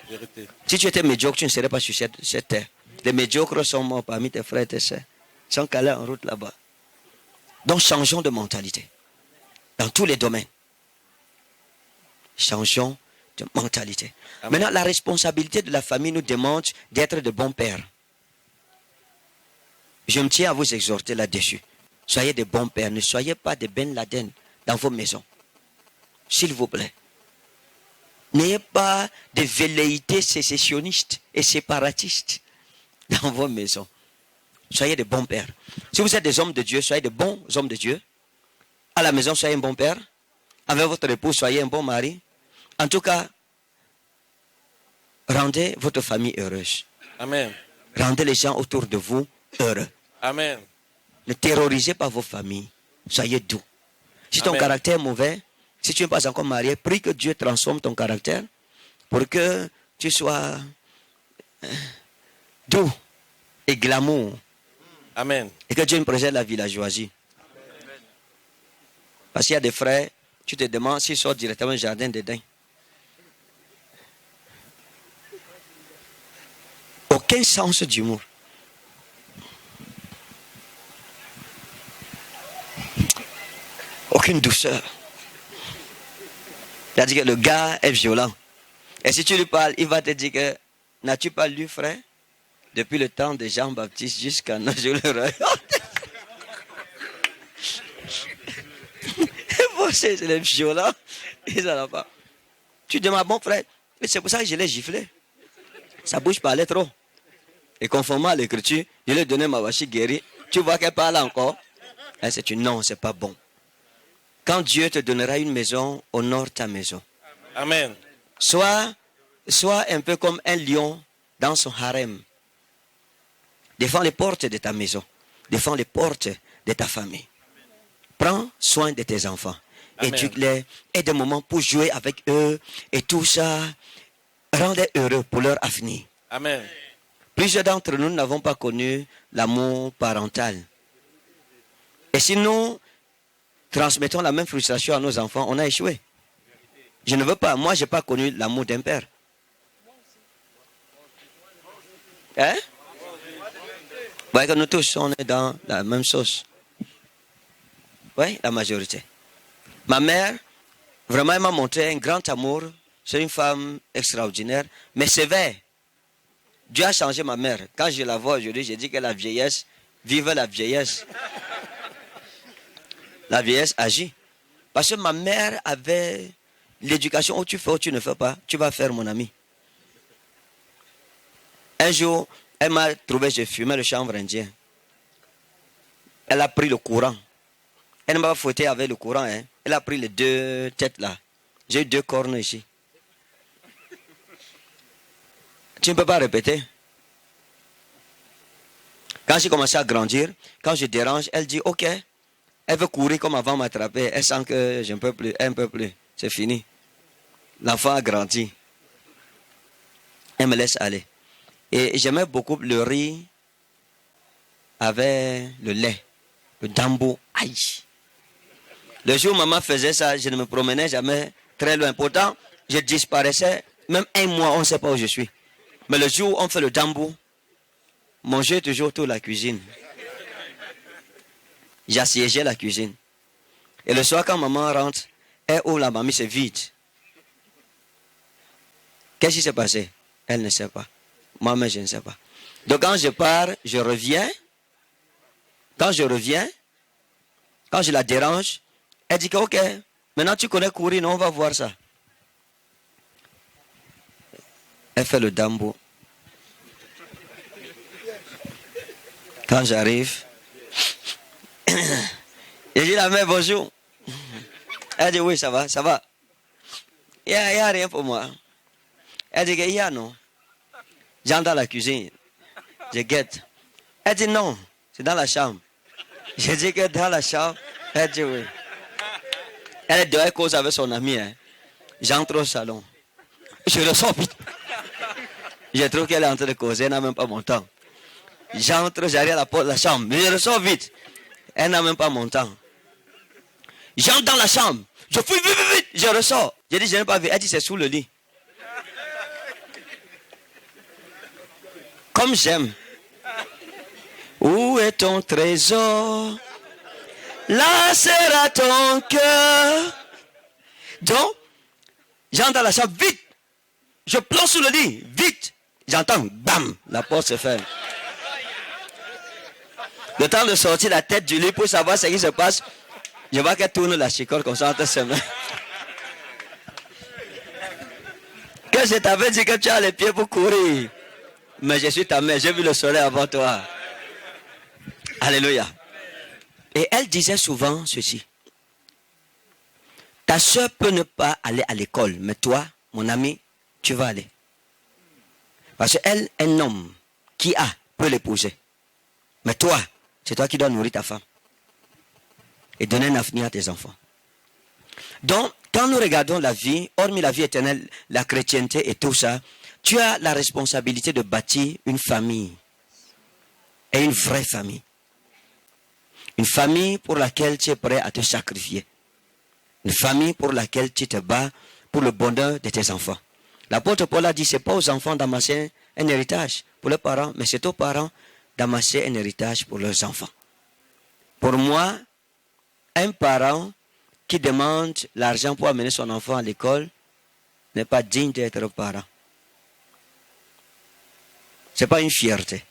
Vérité. Si tu étais médiocre, tu ne serais pas sur cette terre. Les médiocres sont morts parmi tes frères et tes sœurs. Ils sont calés en route là-bas. Donc changeons de mentalité. Dans tous les domaines. Changeons de mentalité. Amen. Maintenant, la responsabilité de la famille nous demande d'être de bons pères. Je me tiens à vous exhorter là-dessus. Soyez de bons pères. Ne soyez pas des Ben Laden dans vos maisons. S'il vous plaît. N'ayez pas de velléités sécessionnistes et séparatistes dans vos maisons. Soyez de bons pères. Si vous êtes des hommes de Dieu, soyez de bons hommes de Dieu. À la maison, soyez un bon père. Avec votre épouse, soyez un bon mari. En tout cas, rendez votre famille heureuse. Amen. Rendez les gens autour de vous heureux. Amen. Ne terrorisez pas vos familles. Soyez doux. Si ton Amen. caractère est mauvais, si tu n'es pas encore marié, prie que Dieu transforme ton caractère pour que tu sois doux et glamour. Amen. Et que Dieu nous préserve la villageoisie. Parce qu'il y a des frères, tu te demandes s'ils sortent directement du jardin d'Éden. Aucun sens d'humour. Aucune douceur. C'est-à-dire que le gars est violent. Et si tu lui parles, il va te dire que n'as-tu pas lu, frère, depuis le temps de Jean-Baptiste jusqu'à nos jours le royaume. C'est les violents. Ils n'en ont pas. Tu demandes, bon frère, c'est pour ça que je l'ai giflé. Sa bouche parlait trop. Et conformément à l'écriture, je lui ai donné ma vache guérie. Tu vois qu'elle parle encore. C'est une non, c'est pas bon. Quand Dieu te donnera une maison, honore ta maison. Amen. Sois un peu comme un lion dans son harem. Défends les portes de ta maison. Défends les portes de ta famille. Prends soin de tes enfants. Amen. Éduque-les. Aie des moments pour jouer avec eux. Et tout ça, rends-les heureux pour leur avenir. Amen. Plusieurs d'entre nous n'avons pas connu l'amour parental. Et si nous transmettons la même frustration à nos enfants, on a échoué. Je ne veux pas. Moi, je n'ai pas connu l'amour d'un père. Hein? Vous voyez que nous tous, on est dans la même sauce. Oui, la majorité. Ma mère, vraiment, elle m'a montré un grand amour. C'est une femme extraordinaire, mais sévère. Dieu a changé ma mère. Quand je la vois aujourd'hui, je dis que la vieillesse, vive la vieillesse. La vieillesse agit. Parce que ma mère avait l'éducation où tu fais ou tu ne fais pas, tu vas faire, mon ami. Un jour, elle m'a trouvé, je fumais le chanvre indien. Elle a pris le courant. Elle m'a fouetté avec le courant. Hein. Elle a pris les deux têtes là. J'ai eu 2 cornes ici. Tu ne peux pas répéter. Quand j'ai commencé à grandir, quand je dérange, elle dit ok. Elle veut courir comme avant m'attraper. Elle sent que je ne peux plus, elle ne peut plus. C'est fini. L'enfant a grandi. Elle me laisse aller. Et j'aimais beaucoup le riz avec le lait, le dambo. Aïe. Le jour où maman faisait ça, je ne me promenais jamais très loin. Pourtant, je disparaissais. Même 1 mois, on ne sait pas où je suis. Mais le jour où on fait le dambo, manger toujours toute la cuisine. J'assiégeais la cuisine. Et le soir, quand maman rentre, elle ouvre la mamie, c'est vide. Qu'est-ce qui s'est passé? Elle ne sait pas. Moi-même, je ne sais pas. Donc, quand je pars, je reviens. Quand je reviens, quand je la dérange, elle dit que, ok, maintenant tu connais courir, non, on va voir ça. Elle fait le dambo. Quand j'arrive, je dis la mère bonjour. Elle dit oui, ça va, ça va. Il n'y a rien pour moi. Elle dit qu'il y a non. J'entre dans la cuisine. Je guette. Elle dit non, c'est dans la chambre. Je dis que dans la chambre. Elle dit oui. Elle est dehors, elle cause avec son ami. Hein. J'entre au salon. Je ressors vite. Je trouve qu'elle est en train de causer, elle n'a même pas mon temps. J'entre, j'arrive à la porte de la chambre. Mais je ressors vite. Elle n'a même pas mon temps. J'entre dans la chambre. Je fouille vite, vite, vite. Je ressors. Je dis, je n'ai pas vu. Elle dit, c'est sous le lit. Comme j'aime. Ouh, Où est ton trésor? Là sera ton cœur. Donc, j'entre dans la chambre, vite. Je plonge sous le lit, vite. J'entends, bam, la porte se ferme. Le temps de sortir la tête du lit pour savoir ce qui se passe, je vois qu'elle tourne la chicotte comme ça entre ses mains. Que je t'avais dit que tu as les pieds pour courir. Mais je suis ta mère, j'ai vu le soleil avant toi. Alléluia. Et elle disait souvent ceci. Ta soeur peut ne pas aller à l'école, mais toi, mon ami, tu vas aller. Parce qu'elle, un homme qui a, peut l'épouser. Mais toi, c'est toi qui dois nourrir ta femme. Et donner un avenir à tes enfants. Donc, quand nous regardons la vie, hormis la vie éternelle, la chrétienté et tout ça, tu as la responsabilité de bâtir une famille. Et une vraie famille. Une famille pour laquelle tu es prêt à te sacrifier. Une famille pour laquelle tu te bats pour le bonheur de tes enfants. L'apôtre Paul a dit, ce n'est pas aux enfants d'amasser un héritage pour leurs parents, mais c'est aux parents d'amasser un héritage pour leurs enfants. Pour moi, un parent qui demande l'argent pour amener son enfant à l'école n'est pas digne d'être parent. Ce n'est pas une fierté.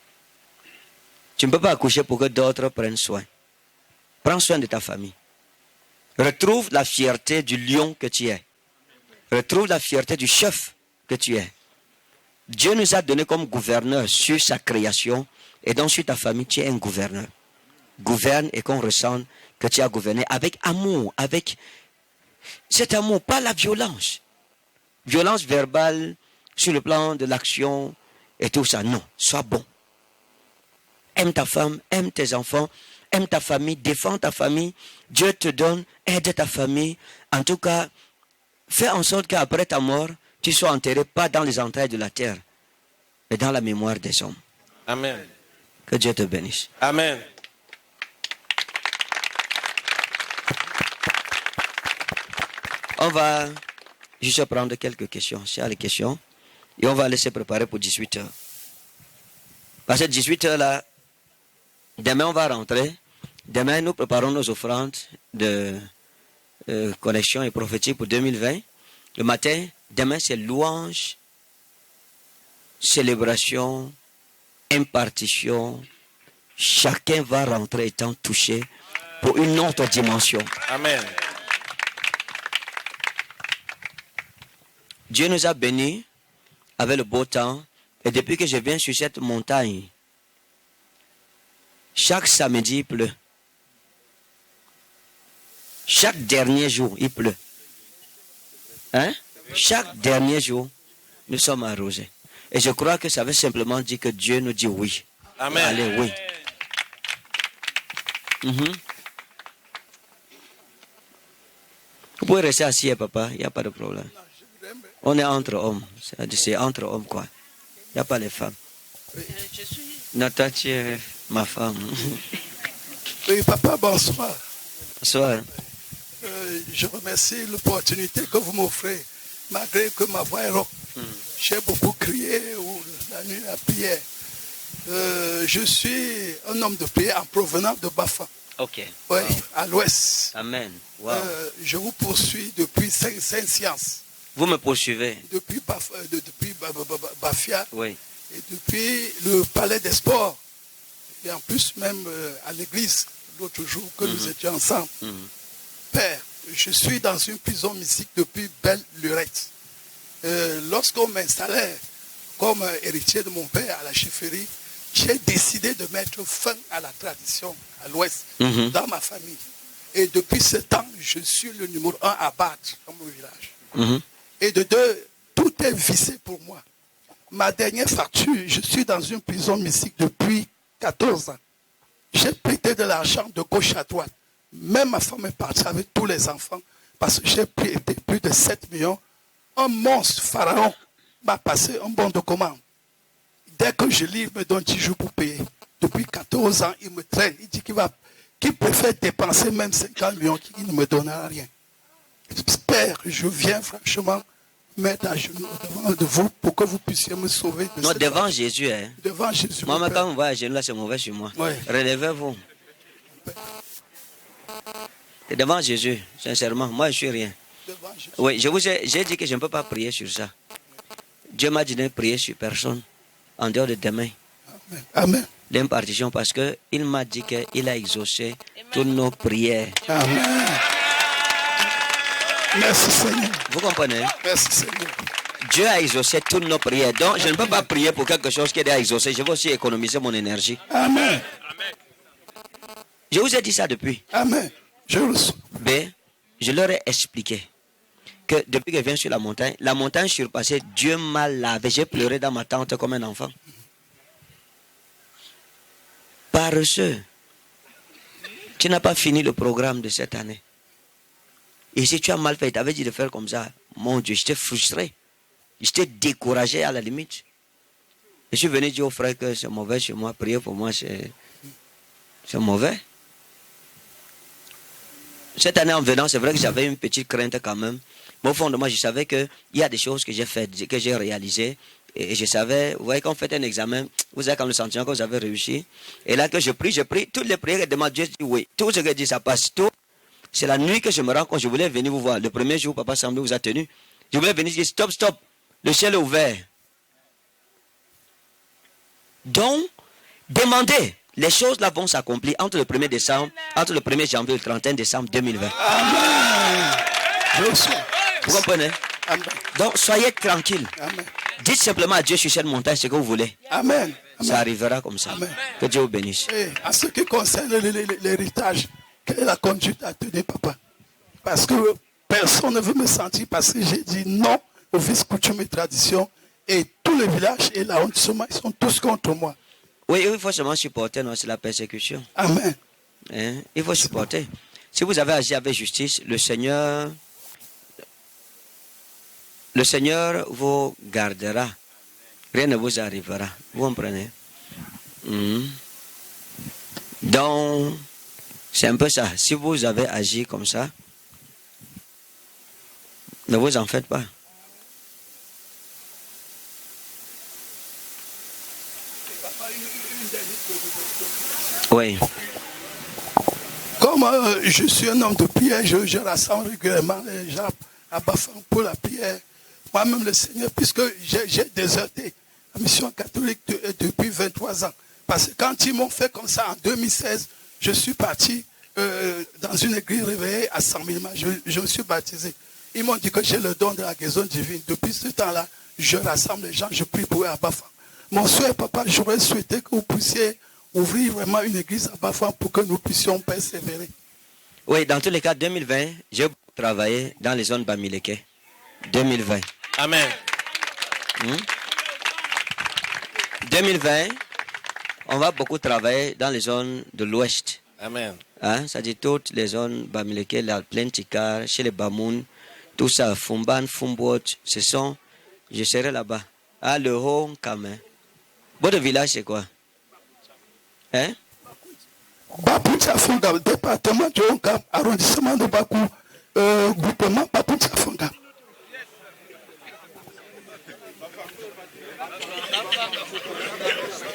Tu ne peux pas accoucher pour que d'autres prennent soin. Prends soin de ta famille. Retrouve la fierté du lion que tu es. Retrouve la fierté du chef que tu es. Dieu nous a donné comme gouverneur sur sa création et donc sur ta famille, tu es un gouverneur. Gouverne et qu'on ressente que tu as gouverné avec amour, avec cet amour, pas la violence. Violence verbale sur le plan de l'action et tout ça. Non, sois bon. Aime ta femme, aime tes enfants, aime ta famille, défends ta famille. Dieu te donne, aide ta famille. En tout cas, fais en sorte qu'après ta mort, tu sois enterré pas dans les entrailles de la terre, mais dans la mémoire des hommes. Amen. Que Dieu te bénisse. Amen. On va juste prendre quelques questions. S'il y a les questions. Et on va laisser préparer pour 18h. Parce que 18h là, demain on va rentrer. Demain nous préparons nos offrandes de connexion et prophétique pour 2020. Le matin, demain c'est louange, célébration, impartition. Chacun va rentrer étant touché pour une autre dimension. Amen. Dieu nous a bénis avec le beau temps. Et depuis que je viens sur cette montagne, chaque samedi il pleut. Chaque dernier jour, il pleut. Hein? Chaque dernier jour, nous sommes arrosés. Et je crois que ça veut simplement dire que Dieu nous dit oui. Amen. Allez, oui. Vous pouvez rester assis, papa, il n'y a pas de problème. On est entre hommes. C'est entre hommes, quoi. Il n'y a pas les femmes. Nathan, tu es ma femme. Oui, papa, bonsoir. Bonsoir. Je remercie l'opportunité que vous m'offrez, malgré que ma voix est rauque. J'ai beaucoup crié la nuit à prière. Je suis un homme de prière en provenance de Bafa. Ok. Oui, à l'ouest. Amen. Wow. Je vous poursuis depuis Saint-Sciences. Vous me poursuivez. Depuis Bafia. Oui. Et depuis le palais des sports. Et en plus, même à l'église, l'autre jour que nous étions ensemble. Père, je suis dans une prison mystique depuis belle lurette. Lorsqu'on m'installait comme héritier de mon père à la chefferie, j'ai décidé de mettre fin à la tradition à l'ouest dans ma famille. Et depuis ce temps, je suis le numéro 1 à battre dans mon village. Et de deux, tout est vissé pour moi. Ma dernière facture, je suis dans une prison mystique depuis 14 ans. J'ai prêté de l'argent de gauche à droite. Même ma femme est partie avec tous les enfants parce que j'ai prêté plus de 7 millions. Un monstre pharaon m'a passé un bon de commande. Dès que je livre, il me donne 10 jours pour payer. Depuis 14 ans, il me traîne. Il dit qu'il préfère dépenser même 50 millions qu'il ne me donnera rien. Père, je viens franchement mettre à genoux devant de vous pour que vous puissiez me sauver de Non, cette devant bataille. Jésus. Hein. Devant Jésus. Moi, mon Père. quand on voit à genoux, là, c'est mauvais sur moi. Ouais. Relevez-vous. C'est devant Jésus, sincèrement. Moi, je suis rien. Devant Jésus. Oui, j'ai dit que je ne peux pas prier sur ça. Dieu m'a dit de ne prier sur personne en dehors de demain. Amen. Amen. L'impartition, parce qu'il m'a dit qu'il a exaucé toutes nos prières. Amen. Merci Seigneur. Vous comprenez? Merci Seigneur. Dieu a exaucé toutes nos prières. Donc, je ne peux pas prier pour quelque chose qu'il a exaucé. Je vais aussi économiser mon énergie. Amen. Je vous ai dit ça depuis. Amen. Je reçois. B, je leur ai expliqué que depuis que je viens sur la montagne surpassée, Dieu m'a lavé. J'ai pleuré dans ma tente comme un enfant. Paresseux. Tu n'as pas fini le programme de cette année. Et si tu as mal fait, tu avais dit de faire comme ça. Mon Dieu, j'étais frustré. J'étais découragé à la limite. Je suis venu dire aux frères que c'est mauvais chez moi. Prier pour moi, c'est mauvais. Cette année en venant, c'est vrai que j'avais une petite crainte quand même. Mais au fond de moi, je savais qu'il y a des choses que j'ai faites, que j'ai réalisées. Et je savais, vous voyez, quand vous faites un examen, vous avez comme le sentiment que vous avez réussi. Et là que je prie, toutes les prières que demande Dieu, dit oui. Tout ce que dit, ça passe. Tout. C'est la nuit que je me rends compte, je voulais venir vous voir. Le premier jour, Papa Semblé vous a tenu. Je voulais venir dire, stop, stop. Le ciel est ouvert. Donc, demandez. Les choses là vont s'accomplir entre le 1er décembre, entre le 1er janvier et le 31 décembre 2020. Amen. Je reçois. Vous comprenez? Amen. Donc, soyez tranquilles. Amen. Dites simplement à Dieu sur cette montagne ce que vous voulez. Amen. Ça arrivera comme ça. Amen. Que Dieu vous bénisse. Et en ce qui concerne l'héritage, quelle est la conduite à tenir, papa? Parce que personne ne veut me sentir parce que j'ai dit non aux vices, coutumes et traditions. Et tous les villages et la honte, ils sont tous contre moi. Oui, il faut seulement supporter, non, c'est la persécution. Amen. Hein? Il faut supporter. Si vous avez agi avec justice, le Seigneur vous gardera. Rien ne vous arrivera. Vous comprenez? Donc, c'est un peu ça. Si vous avez agi comme ça, ne vous en faites pas. Oui. Comme je suis un homme de prière, je rassemble régulièrement les gens à Bafang pour la prière. Moi-même, le Seigneur, puisque j'ai déserté la mission catholique depuis 23 ans. Parce que quand ils m'ont fait comme ça en 2016, je suis parti dans une église réveillée à 100 000 miles. Je me suis baptisé. Ils m'ont dit que j'ai le don de la guérison divine. Depuis ce temps-là, je rassemble les gens, je prie pour eux à Bafang. Mon souhait, papa, j'aurais souhaité que vous puissiez ouvrir vraiment une église à Bafang pour que nous puissions persévérer. Oui, dans tous les cas, 2020, j'ai travaillé dans les zones Bamileke. 2020. Amen. 2020, on va beaucoup travailler dans les zones de l'ouest. Amen. Hein? C'est-à-dire toutes les zones Bamileke, la plaine Tikar, chez les Bamoun, tout ça, Fumban, Fumbot, ce sont, je serai là-bas. Ah, le Haut Kamen. Votre village, c'est quoi? Hein? Bapoutia Fonga, département de Hongam, arrondissement de Bakou, groupement Bapoutia Fonga.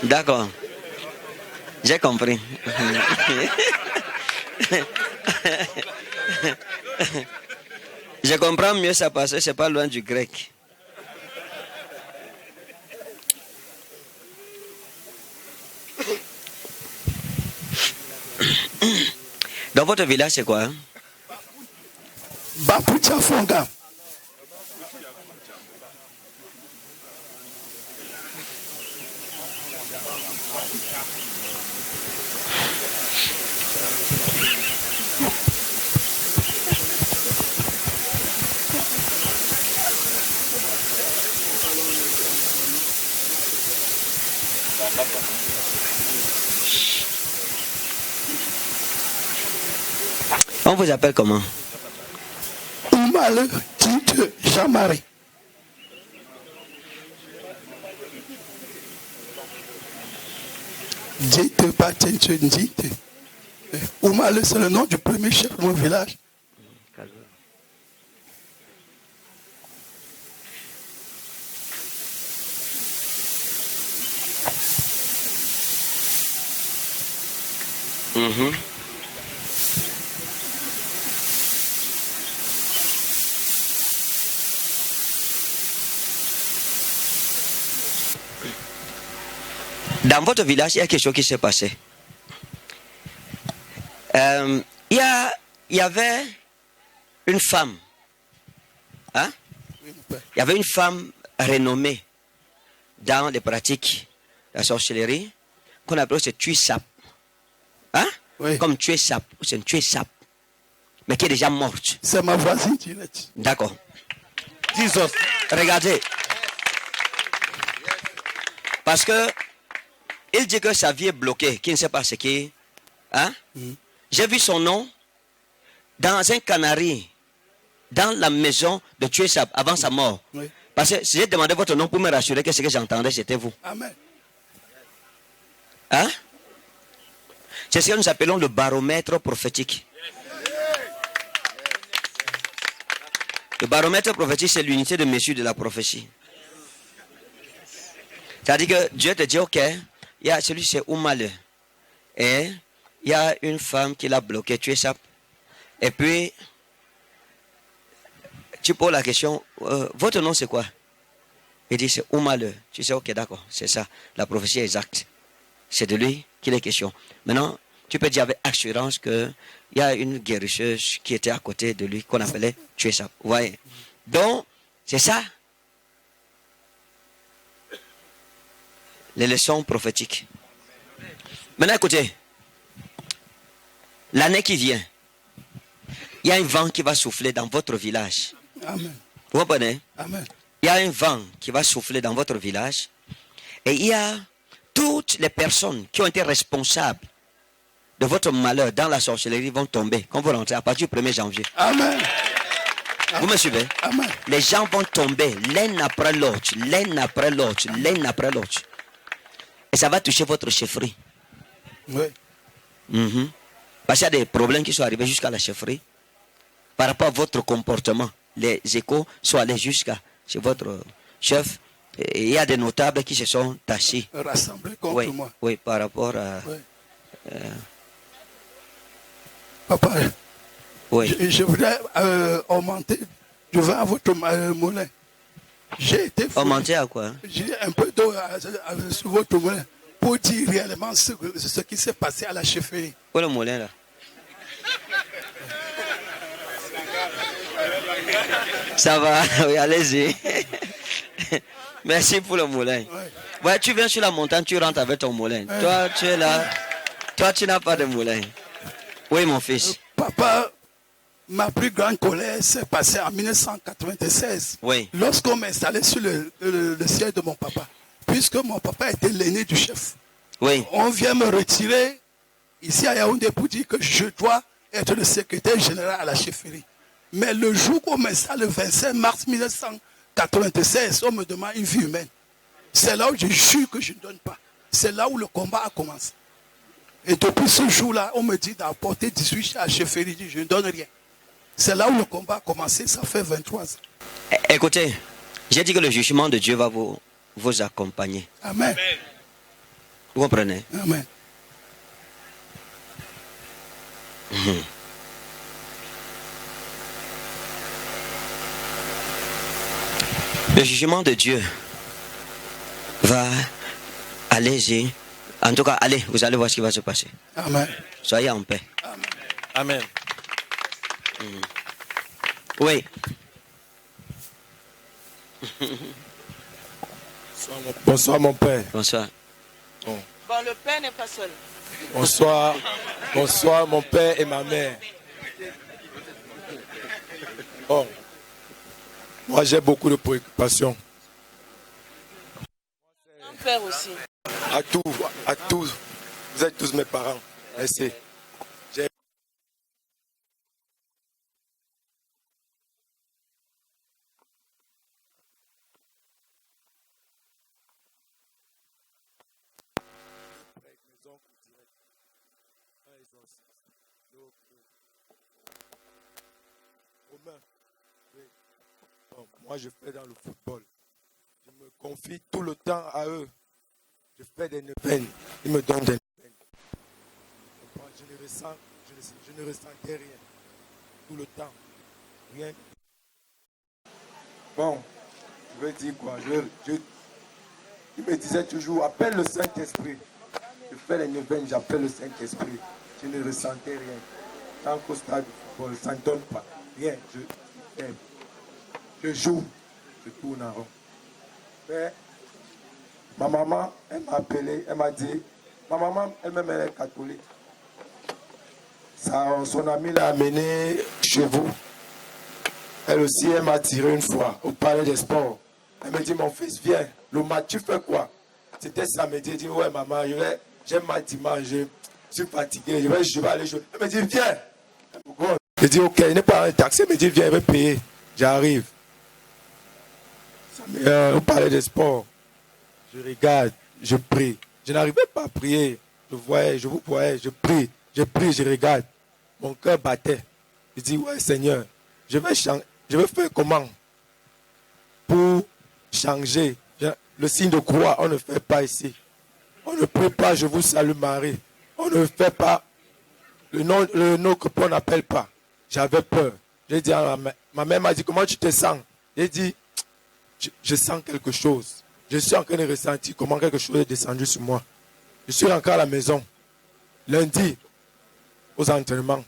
D'accord. J'ai compris. Je comprends mieux ça parce que c'est pas loin du grec. Dans votre village, c'est quoi? Hein? Bapoutia Fonga. On vous appelle comment? Oumale Tite Jean-Marie. Dite, pas Tite, Dite. Oumale, c'est le nom du premier chef de mon village. Mhm. Dans votre village, il y a quelque chose qui s'est passé. Il y avait une femme. Hein? Oui, mon père. Il y avait une femme renommée dans les pratiques de la sorcellerie qu'on appelait c'est tuer sap. Hein? Oui. Comme tuer sap. C'est une tuer sap. Mais qui est déjà morte. C'est ma voisine qui l'a dit. D'accord. Jesus. Regardez. Parce que il dit que sa vie est bloquée, qu'il ne sait pas ce qui est. Hein? J'ai vu son nom dans un canari, dans la maison de tuer avant sa mort. Oui. Parce que si j'ai demandé votre nom pour me rassurer que ce que j'entendais, c'était vous. Amen. Hein? C'est ce que nous appelons le baromètre prophétique. Le baromètre prophétique, c'est l'unité de mesure de la prophétie. C'est-à-dire que Dieu te dit, ok, il y a celui c'est Oumal. Et il y a une femme qui l'a bloqué, tu es ça. Et puis, tu poses la question, votre nom c'est quoi? Il dit c'est Oumal. Tu sais, ok, d'accord, c'est ça. La prophétie est exacte. C'est de lui qu'il est question. Maintenant, tu peux dire avec assurance qu'il y a une guérisseuse qui était à côté de lui, qu'on appelait tu es ça. Vous voyez? Donc, c'est ça. Les leçons prophétiques. Maintenant, écoutez. L'année qui vient, il y a un vent qui va souffler dans votre village. Amen. Vous comprenez? Amen. Il y a un vent qui va souffler dans votre village. Et il y a toutes les personnes qui ont été responsables de votre malheur dans la sorcellerie vont tomber quand vous rentrez à partir du 1er janvier. Amen. Vous me suivez? Amen. Les gens vont tomber l'un après l'autre, l'un après l'autre, l'un après l'autre. Et ça va toucher votre chefferie. Oui. Mhm. Parce qu'il y a des problèmes qui sont arrivés jusqu'à la chefferie. Par rapport à votre comportement, les échos sont allés jusqu'à chez votre chef. Et il y a des notables qui se sont tachés. Rassemblés contre Oui, moi. oui, par rapport à... Oui. Papa, Oui. je voudrais augmenter du vin à votre moulin. J'ai été fou. Augmenter à quoi? Hein? J'ai un peu d'eau sur votre moulin pour dire réellement ce qui s'est passé à la chefferie. Où est le moulin là? Ça va, oui, allez-y. Merci pour le moulin. Ouais, tu viens sur la montagne, tu rentres avec ton moulin. Toi, tu es là. Toi, tu n'as pas de moulin. Oui, mon fils. Papa, ma plus grande colère s'est passée en 1996. Oui. Lorsqu'on m'a installé sur le siège de mon papa. Puisque mon papa était l'aîné du chef. Oui. On vient me retirer ici à Yaoundé pour dire que je dois être le secrétaire général à la chefferie. Mais le jour qu'on m'installe, le 25 mars 1996, on me demande une vie humaine. C'est là où je jure que je ne donne pas. C'est là où le combat a commencé. Et depuis ce jour-là, on me dit d'apporter 18 chats à la chefferie. Je ne donne rien. C'est là où le combat a commencé. Ça fait 23 ans. Écoutez, j'ai dit que le jugement de Dieu va vous accompagner. Amen. Vous comprenez? Amen. Le jugement de Dieu va, allez-y. En tout cas, allez, vous allez voir ce qui va se passer. Amen. Soyez en paix. Amen. Oui. Bonsoir mon père. Bonsoir. Bon, le père n'est pas seul. Bonsoir. Bonsoir mon père et ma mère. Bon. Moi j'ai beaucoup de préoccupations. Mon père aussi. À tous. Vous êtes tous mes parents. Merci. Bon, moi, je fais dans le football. Je me confie tout le temps à eux. Je fais des neuvaines. Ils me donnent des neuvaines. Je ne je ne ressentais rien. Tout le temps. Rien. Bon, je veux dire quoi? Il me disait toujours, appelle le Saint-Esprit. Je fais les neuvaines, j'appelle le Saint-Esprit. Je ne ressentais rien. Tant qu'au stade de football, ça ne donne pas. Rien. Je joue, je tourne en rond. Mais ma maman, elle m'a appelé, elle m'a dit, ma maman, elle-même, elle est catholique. Son amie l'a amené chez vous. Elle aussi, elle m'a tiré une fois au palais des sports. Elle me dit, mon fils, viens. Le match, tu fais quoi? C'était samedi. Elle dit, ouais, maman, j'ai mal dimanche, je suis fatigué, je vais aller jouer. Elle me dit, viens. Je dis, ok, il n'est pas un taxi. Elle me dit, viens, je vais payer. J'arrive. Au palais des sports. Je regarde, je prie. Je n'arrivais pas à prier. Je vous voyais, je prie, je regarde. Mon cœur battait. Je dis, ouais, Seigneur, je vais faire comment pour changer. Le signe de croix, on ne fait pas ici. On ne prie pas, je vous salue Marie. On ne fait pas le nom que on n'appelle pas. J'avais peur. J'ai dit à ma mère m'a dit, comment tu te sens? J'ai dit, je sens quelque chose. Je suis en train de ressentir comment quelque chose est descendu sur moi. Je suis rentré à la maison. Lundi, aux entraînements.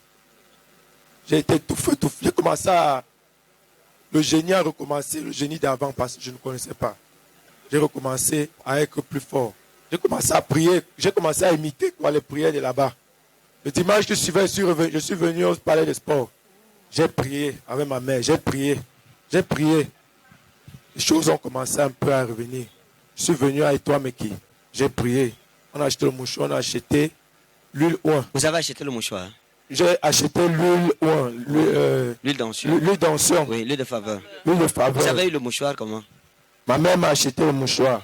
J'ai été tout feu. J'ai commencé à... Le génie a recommencé, le génie d'avant, parce que je ne connaissais pas. J'ai recommencé à être plus fort. J'ai commencé à prier. J'ai commencé à imiter les prières de là-bas. Le dimanche que je suis venu au palais des sports. J'ai prié avec ma mère. J'ai prié. Les choses ont commencé un peu à revenir. Je suis venu avec toi, Meki. J'ai prié. On a acheté le mouchoir, on a acheté l'huile ouin. Vous avez acheté le mouchoir? J'ai acheté l'huile ouin. L'huile d'onction. L'huile d'onction. Oui, l'huile de faveur. L'huile de faveur. Vous avez eu le mouchoir comment? Ma mère m'a acheté le mouchoir.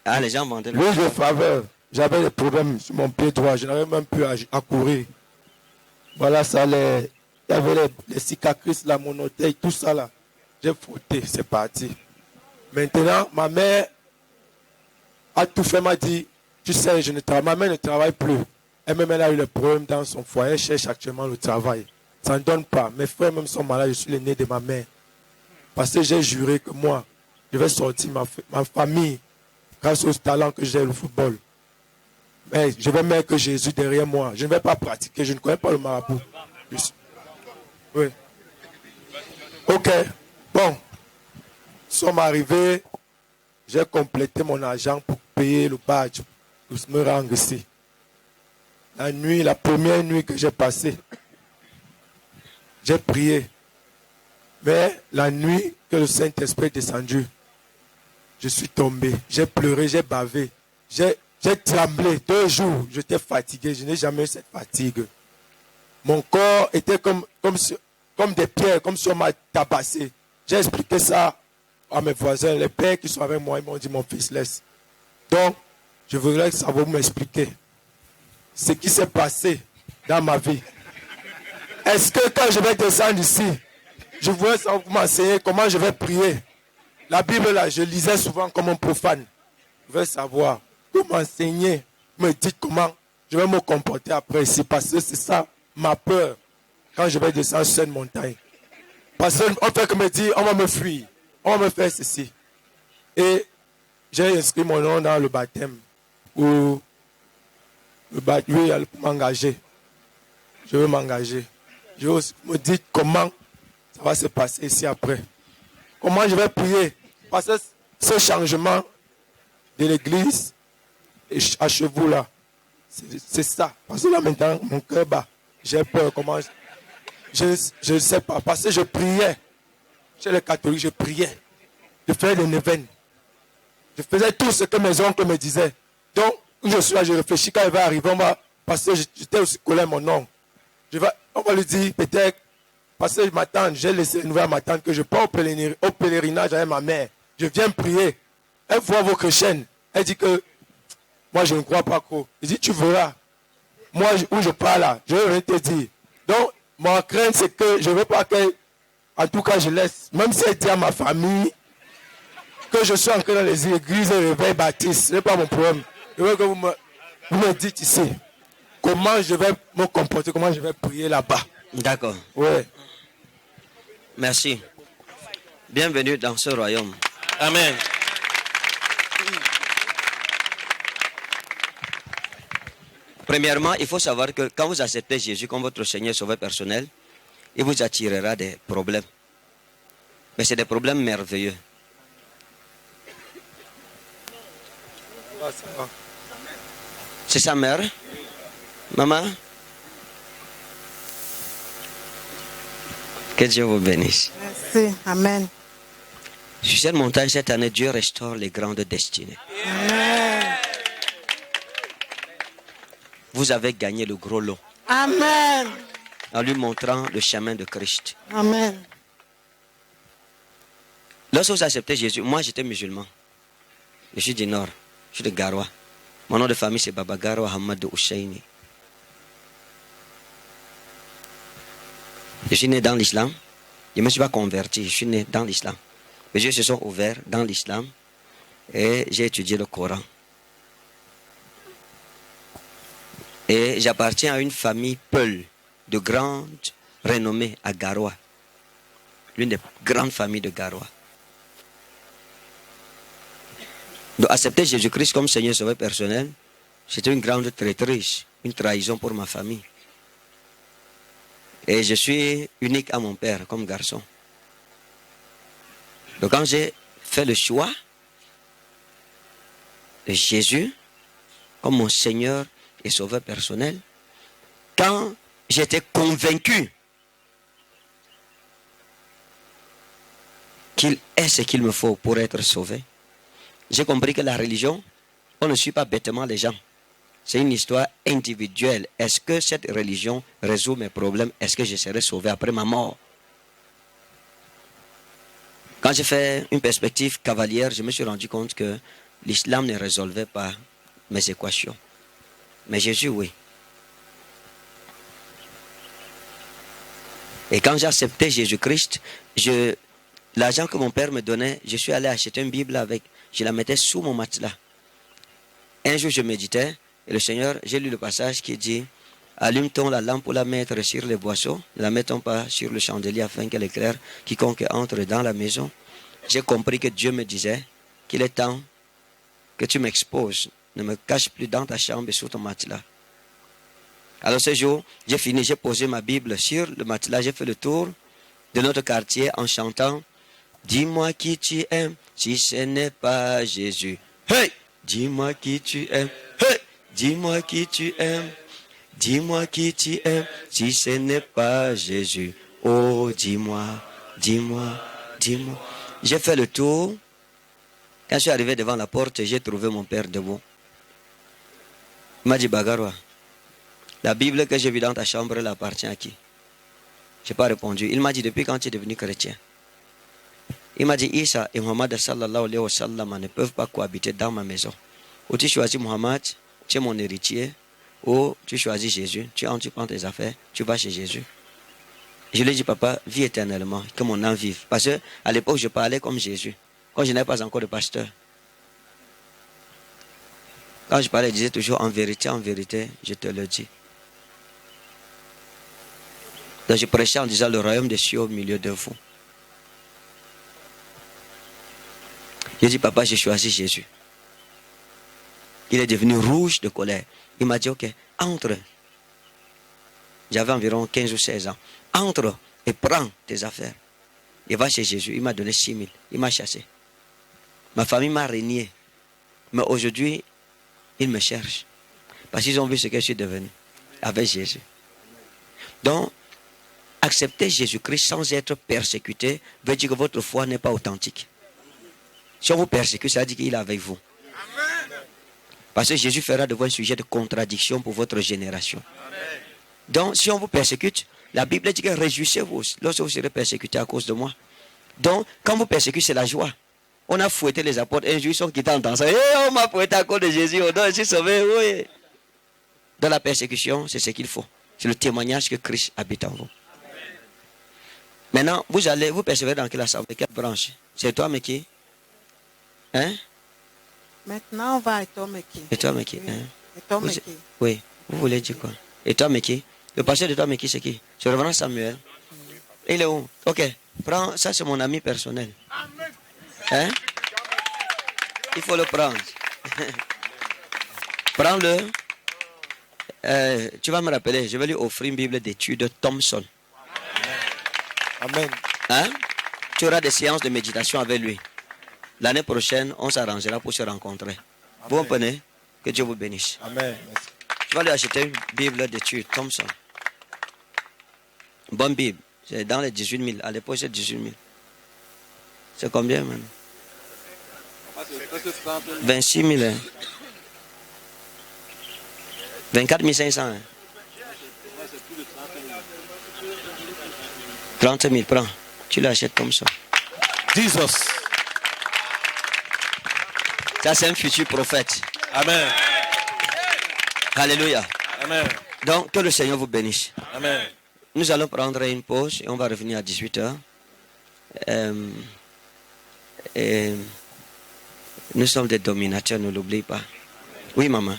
Ah, les gens vendaient le L'huile de faveur. J'avais des problèmes sur mon pied droit. Je n'avais même plus à courir. Voilà, ça il y avait les cicatrices, la monoteille, tout ça là. J'ai frotté, c'est parti. Maintenant, ma mère a tout fait, m'a dit, tu sais, ma mère ne travaille plus. Elle-même, elle a eu le problème dans son foyer, elle cherche actuellement le travail. Ça ne donne pas. Mes frères même sont malades, je suis l'aîné de ma mère. Parce que j'ai juré que moi, je vais sortir ma famille grâce au talent que j'ai le football. Mais je vais mettre Jésus derrière moi. Je ne vais pas pratiquer, je ne connais pas le marabout. Oui. Ok. Bon. Nous sommes arrivés. J'ai complété mon argent pour payer le badge, pour me rendre ici. La première nuit que j'ai passée, j'ai prié. Mais la nuit que le Saint-Esprit est descendu, je suis tombé. J'ai pleuré, j'ai bavé. J'ai tremblé 2 jours. J'étais fatigué. Je n'ai jamais eu cette fatigue. Mon corps était comme des pierres, comme si on m'a tabassé. J'ai expliqué ça à mes voisins, les pères qui sont avec moi. Ils m'ont dit, mon fils, laisse. Donc, je voudrais que ça vous m'expliquer ce qui s'est passé dans ma vie. Est-ce que quand je vais descendre ici, je voudrais savoir vous m'enseigner comment je vais prier. La Bible, là, je lisais souvent comme un profane. Je veux savoir, vous m'enseignez, me dites comment je vais me comporter après ici, parce que c'est ça ma peur quand je vais descendre sur cette montagne. Parce qu'on fait que me dire, on va me fuir, on va me faire ceci. Et j'ai inscrit mon nom dans le baptême, où pour m'engager. Je veux m'engager. Je veux me dire comment ça va se passer ici après. Comment je vais prier. Parce que ce changement de l'église à chevaux là, c'est ça. Parce que là maintenant, mon cœur bat. J'ai peur. Comment je ne sais pas. Parce que je priais. Chez les catholiques, je priais. Je faisais des neuvaines. Je faisais tout ce que mes oncles me disaient. Donc, où je suis là, je réfléchis quand il va arriver. Parce que j'étais aussi collé mon oncle. On va lui dire peut-être, parce que ma tante, j'ai laissé une nouvelle à ma tante que je pars au pèlerinage avec ma mère. Je viens prier. Elle voit vos chrétiennes. Elle dit que moi je ne crois pas trop. Elle dit tu verras. Moi où je parle là, je vais rien te dire. Donc ma crainte c'est que je ne veux pas qu'elle, en tout cas je laisse, même si elle dit à ma famille que je suis encore dans les églises et réveil baptiste, ce n'est pas mon problème. Je veux que vous me dites ici. comment je vais me comporter, comment je vais prier là-bas. D'accord. Ouais. Merci. Bienvenue dans ce royaume. Amen. Premièrement, il faut savoir que quand vous acceptez Jésus comme votre Seigneur Sauveur personnel, il vous attirera des problèmes. Mais c'est des problèmes merveilleux. C'est sa mère? Maman? Que Dieu vous bénisse. Merci. Amen. Sur cette montagne, cette année, Dieu restaure les grandes destinées. Amen. Vous avez gagné le gros lot Amen. en lui montrant le chemin de Christ. Amen. Lorsque vous acceptez Jésus, moi j'étais musulman. Je suis du Nord, je suis de Garoua. Mon nom de famille c'est Baba Garoua Hamadou Husseini. Je suis né dans l'islam. Je ne me suis pas converti, je suis né dans l'islam. Mes yeux se sont ouverts dans l'islam et j'ai étudié le Coran. Et j'appartiens à une famille Peul de grande renommée à Garoua. L'une des grandes familles de Garoua. Donc accepter Jésus-Christ comme Seigneur Sauveur personnel, c'était une grande traîtrise, une trahison pour ma famille. Et je suis unique à mon père comme garçon. Donc quand j'ai fait le choix de Jésus comme mon Seigneur et Sauveur personnel, quand j'étais convaincu qu'il est ce qu'il me faut pour être sauvé, j'ai compris que la religion, on ne suit pas bêtement les gens. C'est une histoire individuelle. Est-ce que cette religion résout mes problèmes? Est-ce que je serai sauvé après ma mort? Quand j'ai fait une perspective cavalière, je me suis rendu compte que l'islam ne résolvait pas mes équations. Mais Jésus, oui. Et quand j'ai accepté Jésus-Christ, l'argent que mon père me donnait, je suis allé acheter une Bible avec. Je la mettais sous mon matelas. Un jour, je méditais, et le Seigneur, j'ai lu le passage qui dit: allume-t-on la lampe pour la mettre sur les boisseaux, ne la mettons pas sur le chandelier afin qu'elle éclaire quiconque entre dans la maison. J'ai compris que Dieu me disait qu'il est temps que tu m'exposes. Ne me cache plus dans ta chambre et sous ton matelas. Alors ce jour, j'ai fini, j'ai posé ma Bible sur le matelas, j'ai fait le tour de notre quartier en chantant: dis-moi qui tu aimes, si ce n'est pas Jésus. Hey! Dis-moi qui tu aimes. Hey! Dis-moi qui tu aimes. Dis-moi qui tu aimes, si ce n'est pas Jésus. Oh, dis-moi, dis-moi, dis-moi. J'ai fait le tour. Quand je suis arrivé devant la porte, j'ai trouvé mon père debout. Il m'a dit: Bagaroua, la Bible que j'ai vue dans ta chambre, elle appartient à qui? Je n'ai pas répondu. Il m'a dit: depuis quand tu es devenu chrétien? Il m'a dit: Isa et Muhammad sallallahu alayhi wa sallam ne peuvent pas cohabiter dans ma maison. Ou tu choisis Muhammad, tu es mon héritier, ou tu choisis Jésus, tu prends tes affaires, tu vas chez Jésus. Je lui ai dit: papa, vis éternellement, que mon âme vive. Parce qu'à l'époque, je parlais comme Jésus, quand je n'avais pas encore de pasteur. Quand je parlais, je disais toujours: en vérité, je te le dis. Donc je prêchais en disant: le royaume des cieux au milieu de vous. J'ai dit: papa, j'ai choisi Jésus. Il est devenu rouge de colère. Il m'a dit: ok, entre. J'avais environ 15 ou 16 ans. Entre et prends tes affaires. Et va chez Jésus. Il m'a donné 6 000. Il m'a chassé. Ma famille m'a régné. Mais aujourd'hui, ils me cherchent. Parce qu'ils ont vu ce que je suis devenu avec Jésus. Donc, accepter Jésus-Christ sans être persécuté veut dire que votre foi n'est pas authentique. Si on vous persécute, ça veut dire qu'il est avec vous. Parce que Jésus fera de vous un sujet de contradiction pour votre génération. Donc, si on vous persécute, la Bible dit que réjouissez-vous lorsque vous serez persécutés à cause de moi. Donc, quand vous persécutez, c'est la joie. On a fouetté les apôtres. Un jour, ils sont quittés en dansant. On m'a fouetté à cause de Jésus. Oh non, je suis sauvé. Oui. Dans la persécution, c'est ce qu'il faut. C'est le témoignage que Christ habite en vous. Maintenant, vous persévérer dans quelle assemblée, quelle branche? C'est toi, mais qui? Hein? Maintenant, on va à Etomeki. Et toi, mais qui? Hein? Etomeki. Oui. Vous voulez dire quoi? Et toi, Meki? Le pasteur de toi, Meki, c'est qui? C'est le révérend Samuel. Il est où? Ok, prends, ça c'est mon ami personnel. Hein? Il faut le prendre. Prends-le. Tu vas me rappeler, je vais lui offrir une Bible d'études de Thompson. Amen. Hein? Tu auras des séances de méditation avec lui. L'année prochaine, on s'arrangera pour se rencontrer. Vous comprenez? Que Dieu vous bénisse. Amen. Merci. Tu vas lui acheter une Bible d'études Thompson. Bonne Bible. C'est dans les 18 000. À l'époque, c'est 18 000. C'est combien maintenant? 26 000. Hein? 24 500. Hein? 30 000, prends. Tu l'achètes comme ça. Jesus. Ça, c'est un futur prophète. Amen. Alléluia. Amen. Donc, que le Seigneur vous bénisse. Amen. Nous allons prendre une pause et on va revenir à 18h. Et nous sommes des dominateurs, ne l'oubliez pas. Oui, maman.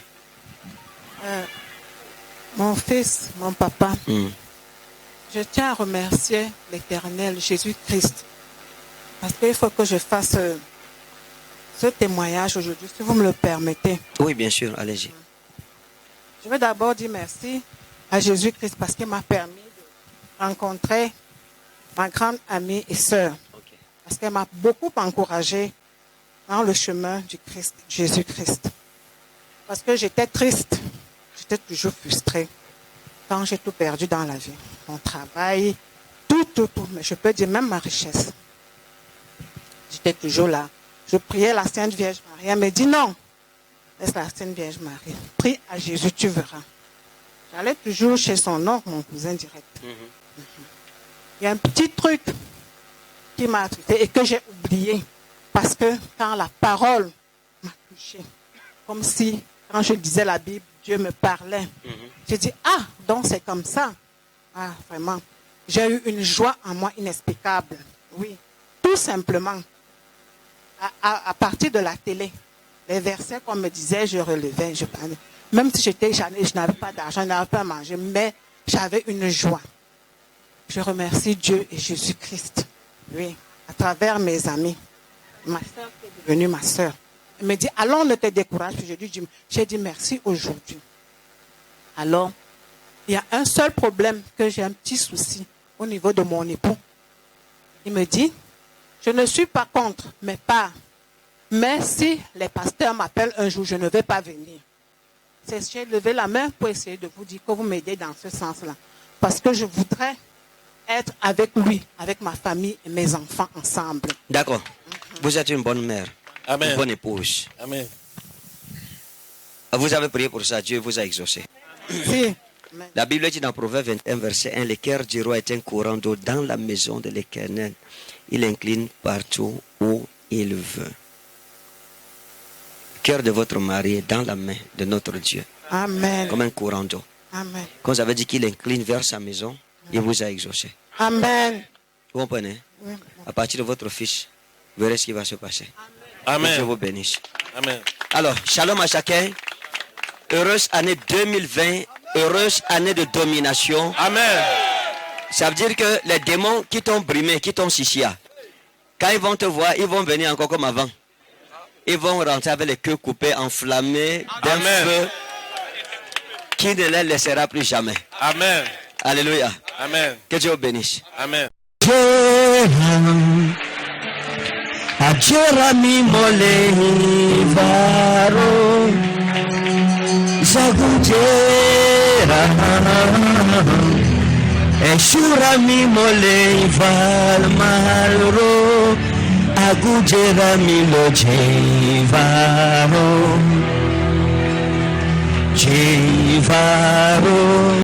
Mon fils, mon papa, je tiens à remercier l'Éternel Jésus-Christ. Parce qu'il faut que je fasse ce témoignage aujourd'hui, si vous me le permettez. Oui, bien sûr, allez-y. Je veux d'abord dire merci à Jésus-Christ parce qu'il m'a permis de rencontrer ma grande amie et sœur. Parce qu'elle m'a beaucoup encouragée dans le chemin du Christ, Jésus-Christ. Parce que j'étais triste, j'étais toujours frustrée quand j'ai tout perdu dans la vie. Mon travail, tout, mais je peux dire même ma richesse. J'étais toujours là. Je priais la Sainte Vierge Marie. Elle me dit non, laisse la Sainte Vierge Marie. Prie à Jésus, tu verras. J'allais toujours chez son oncle, mon cousin direct. Il y a un petit truc qui m'a attristée et que j'ai oublié. Parce que quand la parole m'a touchée, comme si quand je lisais la Bible, Dieu me parlait. J'ai dit, ah, donc c'est comme ça. Ah, vraiment. J'ai eu une joie en moi inexplicable. Oui, tout simplement. À partir de la télé, les versets qu'on me disait, je relevais, je parlais. Même si je n'avais pas d'argent, je n'avais pas à manger, mais j'avais une joie. Je remercie Dieu et Jésus-Christ. Oui, à travers mes amis. Ma soeur qui est devenue ma soeur. Elle me dit, allons, ne te décourage. J'ai dit merci aujourd'hui. Alors, il y a un seul problème, que j'ai un petit souci au niveau de mon époux. Il me dit, je ne suis pas contre mes parts. Mais si les pasteurs m'appellent un jour, je ne vais pas venir. J'ai levé la main pour essayer de vous dire que vous m'aidez dans ce sens-là. Parce que je voudrais être avec lui, avec ma famille et mes enfants ensemble. D'accord. Vous êtes une bonne mère. Amen. Une bonne épouse. Amen. Vous avez prié pour ça, Dieu vous a exaucé. Si. La Bible dit dans Proverbe 21, verset 1, le cœur du roi est un courant d'eau dans la maison de l'Éternel. Il incline partout où il veut. Le cœur de votre mari est dans la main de notre Dieu. Amen. Comme un courant d'eau. Amen. Quand vous avez dit qu'il incline vers sa maison, il vous a exaucé. Amen. Vous comprenez? Oui. À partir de votre fils, vous verrez ce qui va se passer. Que Amen. Dieu vous bénisse. Amen. Alors, shalom à chacun. Heureuse année 2020. Heureuse année de domination. Amen. Ça veut dire que les démons qui t'ont brimé, qui t'ont chichia, quand ils vont te voir, ils vont venir encore comme avant. Ils vont rentrer avec les queues coupées, enflammées d'un Amen. feu qui ne les laissera plus jamais. Amen. Alléluia. Amen. Que Dieu vous bénisse. Amen. Ajerami mole varo Zagujera Eshurami mole val malro Agujerami lo jevaro Jevaro